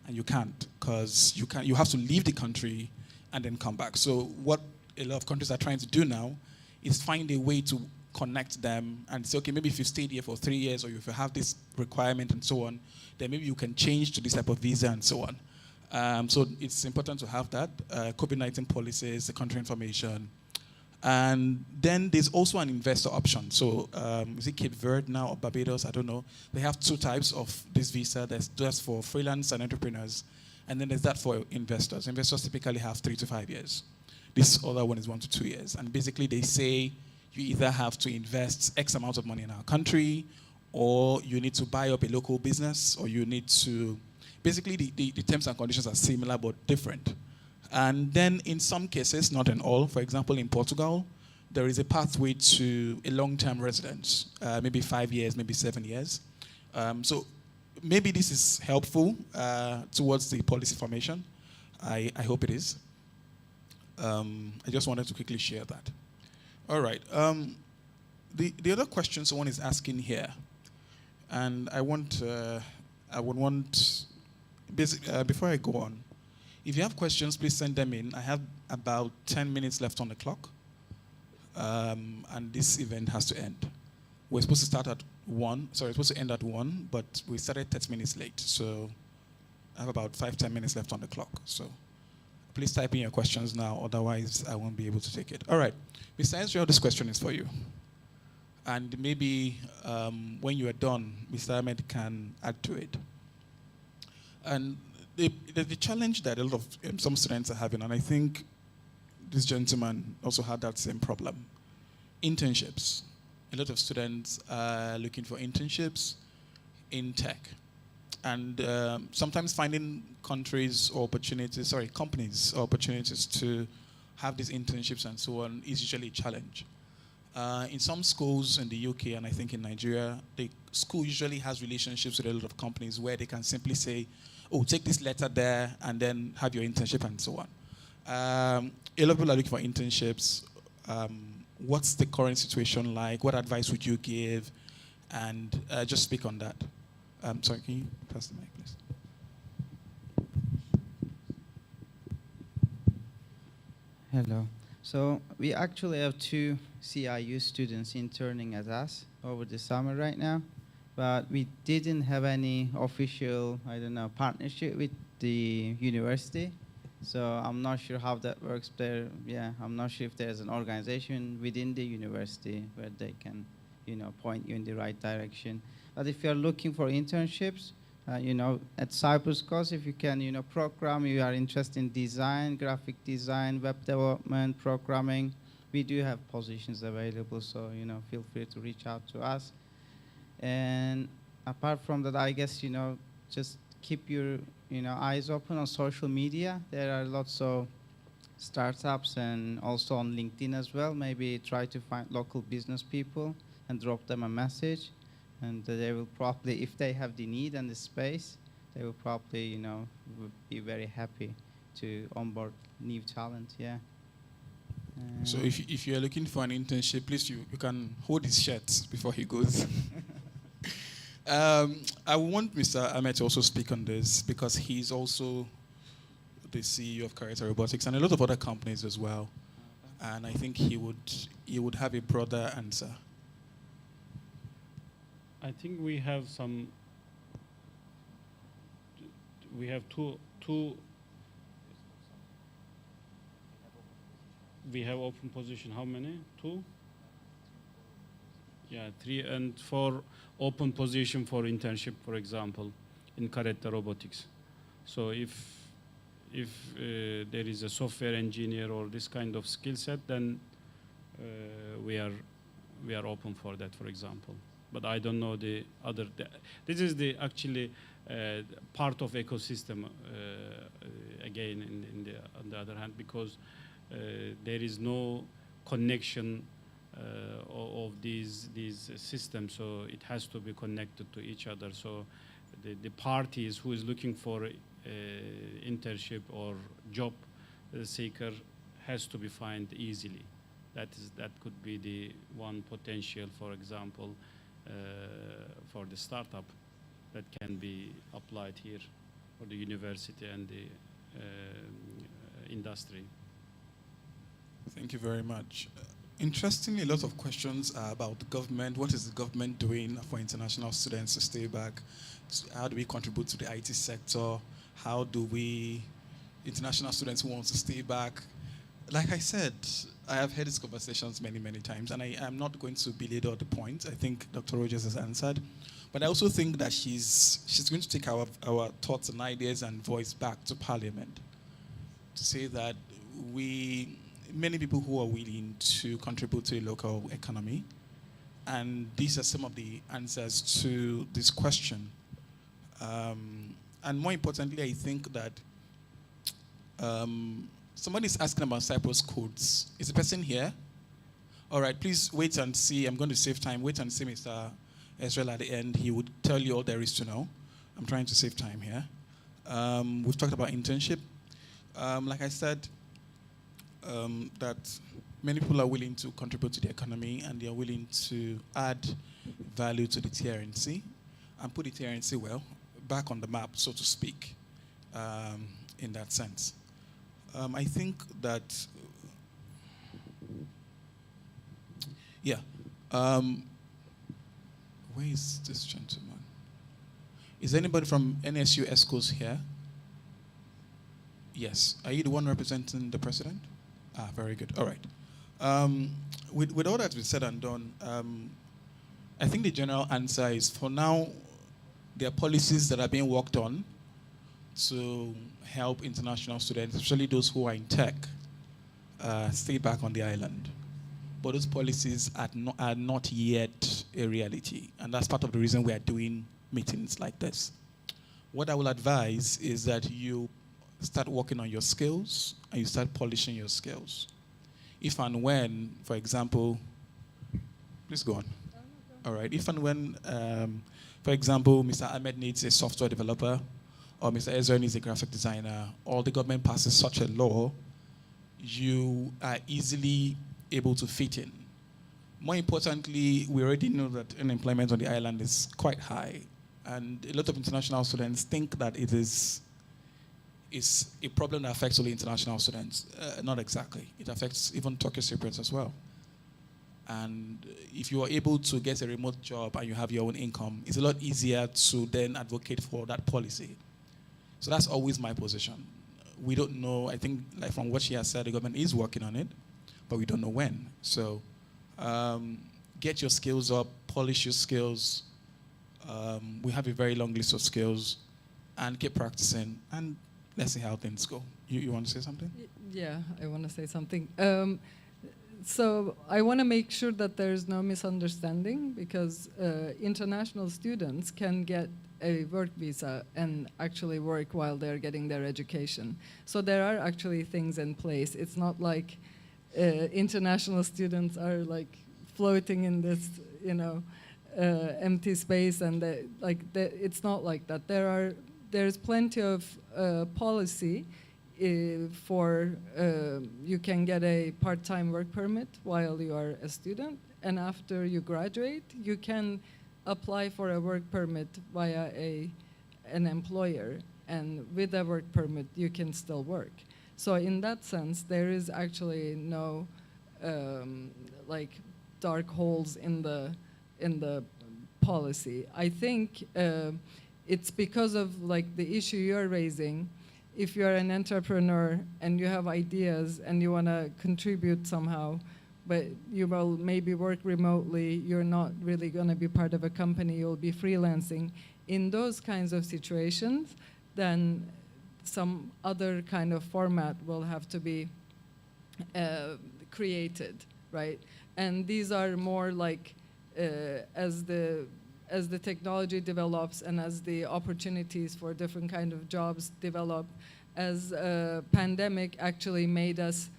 and you can't, because you have to leave the country and then come back. So what a lot of countries are trying to do now is find a way to connect them and say, okay, maybe if you stayed here for 3 years, or if you have this requirement and so on, then maybe you can change to this type of visa and so on. So it's important to have that. COVID-19 policies, the country information. And then there's also an investor option. So is it Cape Verde now or Barbados? I don't know. They have 2 types of this visa. There's just for freelance and entrepreneurs. And then there's that for investors. Investors typically have 3 to 5 years. This other one is 1 to 2 years. And basically they say you either have to invest X amount of money in our country, or you need to buy up a local business, or you need to, basically the terms and conditions are similar but different. And then in some cases, not in all, for example, in Portugal, there is a pathway to a long-term residence, maybe 5 years, maybe 7 years. So maybe this is helpful towards the policy formation. I hope it is. I just wanted to quickly share that. All right. The other question someone is asking here, and I would want, before I go on, if you have questions, please send them in. I have about 10 minutes left on the clock, and this event has to end. We're supposed to start at 1, sorry, we're supposed to end at 1, but we started 30 minutes late, so I have about 5-10 minutes left on the clock. So please type in your questions now, otherwise I won't be able to take it. All right, Mr. Israel, this question is for you. And maybe when you are done, Mr. Ahmed can add to it. And the challenge that a lot of some students are having, and I think this gentleman also had that same problem, internships. A lot of students are looking for internships in tech. And sometimes finding companies or opportunities to have these internships and so on is usually a challenge. In some schools in the UK and I think in Nigeria, the school usually has relationships with a lot of companies where they can simply say, oh, take this letter there and then have your internship and so on. A lot of people are looking for internships. What's the current situation like? What advice would you give? And just speak on that. Sorry, can you pass the mic, please? Hello. So we actually have 2 CIU students interning at us over the summer right now, but we didn't have any official, partnership with the university. So I'm not sure how that works there. Yeah, I'm not sure if there's an organization within the university where they can, point you in the right direction. But if you're looking for internships, at Cyprus Coast, if you can, program, you are interested in design, graphic design, web development, programming, we do have positions available. So, feel free to reach out to us. And apart from that, I guess, just keep your, eyes open on social media. There are lots of startups and also on LinkedIn as well. Maybe try to find local business people and drop them a message. And they will probably, if they have the need and the space, they will probably, would be very happy to onboard new talent, yeah. So if you're looking for an internship, please, you can hold his shirt before he goes. I want Mr. Ahmed to also speak on this because he's also the CEO of Character Robotics and a lot of other companies as well. And I think he would have a broader answer. I think we have two. We have open position. How many? 2? Yeah, 3 and 4 open position for internship, for example, in Caretta Robotics. So if there is a software engineer or this kind of skill set, then we are open for that, for example. But I don't know the other. This is the actually part of ecosystem again. On the other hand, because there is no connection of these systems, so it has to be connected to each other. So the parties who is looking for internship or job seeker has to be found easily. That could be the one potential, for example, for the startup that can be applied here for the university and the industry. Thank you very much. Interestingly, a lot of questions are about the government. What is the government doing for international students to stay back? How do we contribute to the IT sector? How do we, international students who want to stay back? Like I said, I have had these conversations many, many times, and I am not going to belabor the point. I think Dr. Rogers has answered. But I also think that she's going to take our thoughts and ideas and voice back to Parliament to say that many people who are willing to contribute to the local economy, and these are some of the answers to this question. And more importantly, I think that somebody's asking about Cyprus codes. Is the person here? All right, please wait and see. I'm going to save time. Wait and see Mr. Israel at the end. He would tell you all there is to know. I'm trying to save time here. We've talked about internship. Like I said, that many people are willing to contribute to the economy, and they are willing to add value to the TRNC and put the TRNC, well, back on the map, so to speak, in that sense. I think that, yeah. Where is this gentleman? Is anybody from NSU ESCOs here? Yes. Are you the one representing the president? Ah, very good. All right. With all that's been said and done, I think the general answer is, for now, there are policies that are being worked on to help international students, especially those who are in tech, stay back on the island. But those policies are not yet a reality, and that's part of the reason we are doing meetings like this. What I will advise is that you start working on your skills and you start polishing your skills. If and when, for example, please go on. All right. If and when, for example, Mr. Ahmed needs a software developer, or Mr. Ezra needs a graphic designer, or the government passes such a law, you are easily able to fit in. More importantly, we already know that unemployment on the island is quite high, and a lot of international students think that it is a problem that affects only international students. Not exactly. It affects even Turkish Cypriots as well. And if you are able to get a remote job and you have your own income, it's a lot easier to then advocate for that policy. So that's always my position. We don't know. I think, like from what she has said, the government is working on it, but we don't know when. So get your skills up, polish your skills. We have a very long list of skills, and keep practicing, and let's see how things go. You want to say something? Yeah, I want to say something. So I want to make sure that there's no misunderstanding, because international students can get a work visa and actually work while they're getting their education. So there are actually things in place. It's not like international students are like floating in this, empty space, and it's not like that. There's plenty of policy for you can get a part-time work permit while you are a student, and after you graduate, you can apply for a work permit via an employer, and with a work permit, you can still work. So in that sense, there is actually no dark holes in the policy. I think it's because of the issue you're raising. If you're an entrepreneur and you have ideas and you want to contribute somehow, but you will maybe work remotely, you're not really going to be part of a company, you'll be freelancing. In those kinds of situations, then some other kind of format will have to be created, right? And these are more like as the technology develops and as the opportunities for different kind of jobs develop, as pandemic actually made us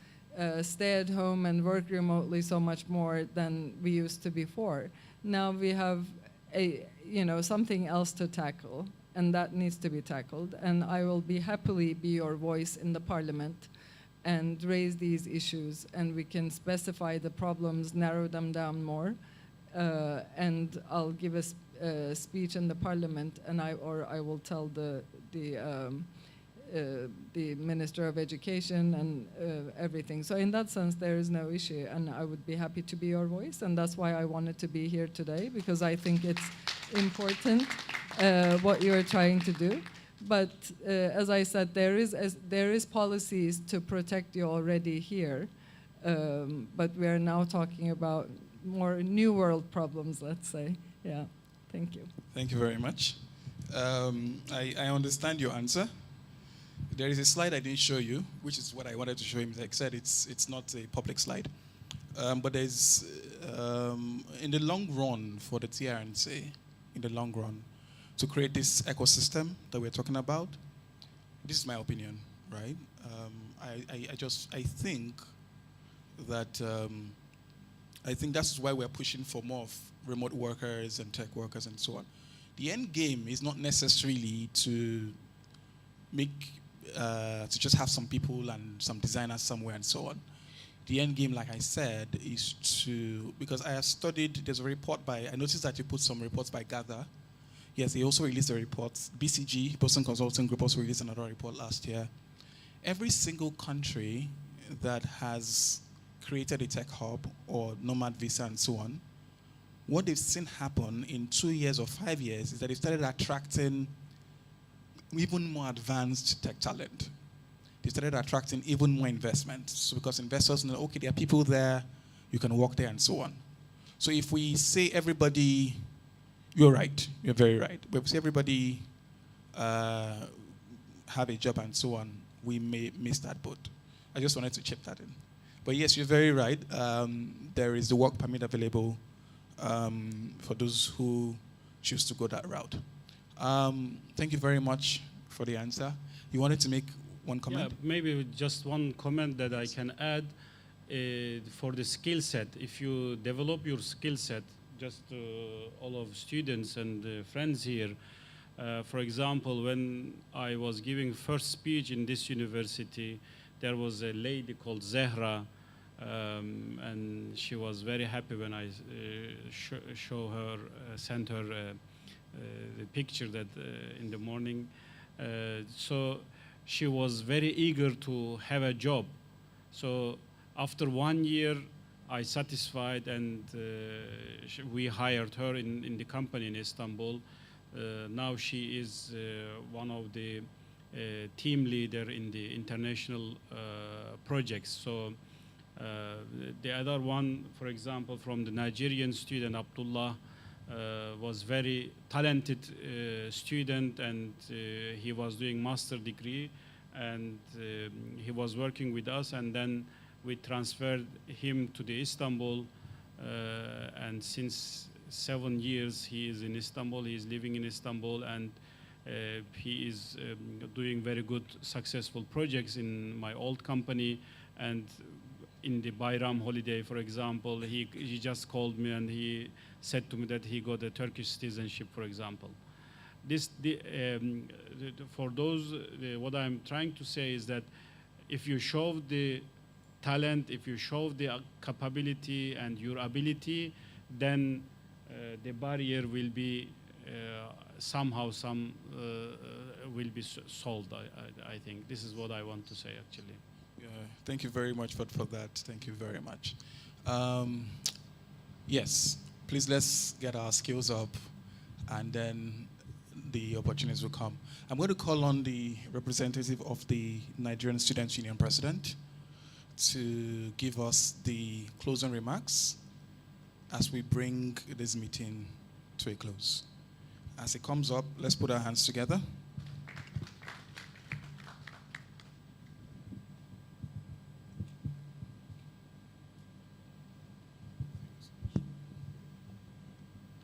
stay at home and work remotely so much more than we used to before. Now we have something else to tackle, and that needs to be tackled. And I will happily be your voice in the parliament and raise these issues, and we can specify the problems, narrow them down more, and I'll give a speech in the parliament, and I will tell the Minister of Education and everything. So in that sense, there is no issue, and I would be happy to be your voice, and that's why I wanted to be here today, because I think it's important what you're trying to do. But as I said, there is policies to protect you already here, but we are now talking about more new world problems, let's say. Yeah, thank you. Thank you very much. I understand your answer. There is a slide I didn't show you, which is what I wanted to show him. Like I said, it's not a public slide. But there's, in the long run for the TRNC, in the long run, to create this ecosystem that we're talking about, this is my opinion, right? I think that, I think that's why we're pushing for more of remote workers and tech workers and so on. The end game is not necessarily to make, to just have some people and some designers somewhere and so on. The end game, like I said, is to, because I have studied, there's a report by, I noticed that you put some reports by Gather. Yes, they also released a report. BCG, Boston Consulting Group, also released another report last year. Every single country that has created a tech hub or nomad visa and so on, what they've seen happen in 2 years or 5 years is that they started attracting even more advanced tech talent. They started attracting even more investment. So because investors know, okay, there are people there, you can work there and so on. So if we say everybody, you're right, you're very right, but if we say everybody have a job and so on, we may miss that boat. I just wanted to chip that in. But yes, you're very right. There is the work permit available for those who choose to go that route. Thank you very much for the answer. You wanted to make one comment? Yeah, maybe just one comment that I can add for the skill set. If you develop your skill set, just all of students and friends here, for example, when I was giving first speech in this university, there was a lady called Zehra, and she was very happy when I sent her the picture that in the morning. So she was very eager to have a job. So after 1 year, I satisfied, and we hired her in the company in Istanbul. Now she is one of the team leader in the international projects. So the other one, for example, from the Nigerian student, Abdullah, was very talented student, and he was doing master degree, and he was working with us, and then we transferred him to the Istanbul, and since 7 years he is in Istanbul, he is living in Istanbul, and he is doing very good, successful projects in my old company. And in the Bayram holiday, for example, he just called me and he said to me that he got a Turkish citizenship, for example. For those, what I'm trying to say is that if you show the talent, if you show the capability and your ability, then the barrier will be somehow will be solved. I think this is what I want to say, actually. Thank you very much for that. Thank you very much. Yes, please let's get our skills up, and then the opportunities will come. I'm going to call on the representative of the Nigerian Students' Union president to give us the closing remarks as we bring this meeting to a close. As it comes up, let's put our hands together.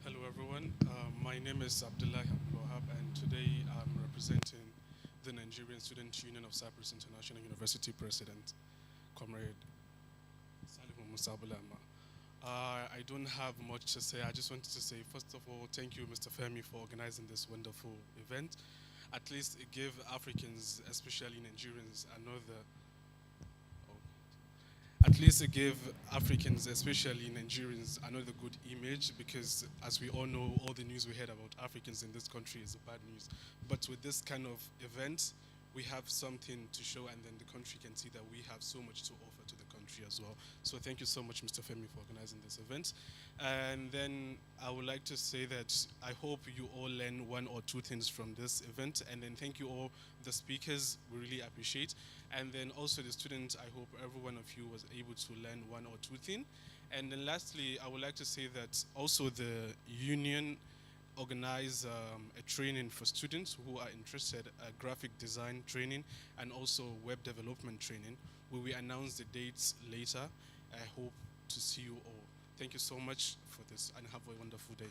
Hello, everyone. My name is Abdullah Abdulwahab, and today I'm representing the Nigerian Student Union of Cyprus International University President, Comrade Musabulama. I don't have much to say. I just wanted to say, first of all, thank you, Mr. Femi, for organizing this wonderful event. At least it gave Africans, especially Nigerians, another. At least it gave Africans, especially Nigerians, another good image, because as we all know, all the news we heard about Africans in this country is bad news. But with this kind of event, we have something to show, and then the country can see that we have so much to offer to the country as well. So thank you so much, Mr. Femi, for organizing this event. And then I would like to say that I hope you all learn one or two things from this event. And then thank you all, the speakers, we really appreciate. And then also the students, I hope every one of you was able to learn one or two things. And then lastly, I would like to say that also the union organize a training for students who are interested, graphic design training and also web development training. We will announce the dates later. I hope to see you all. Thank you so much for this and have a wonderful day.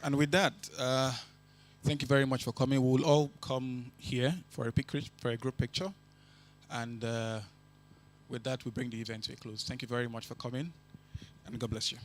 And with that, thank you very much for coming. We will all come here for a group picture. And with that, we bring the event to a close. Thank you very much for coming, and God bless you.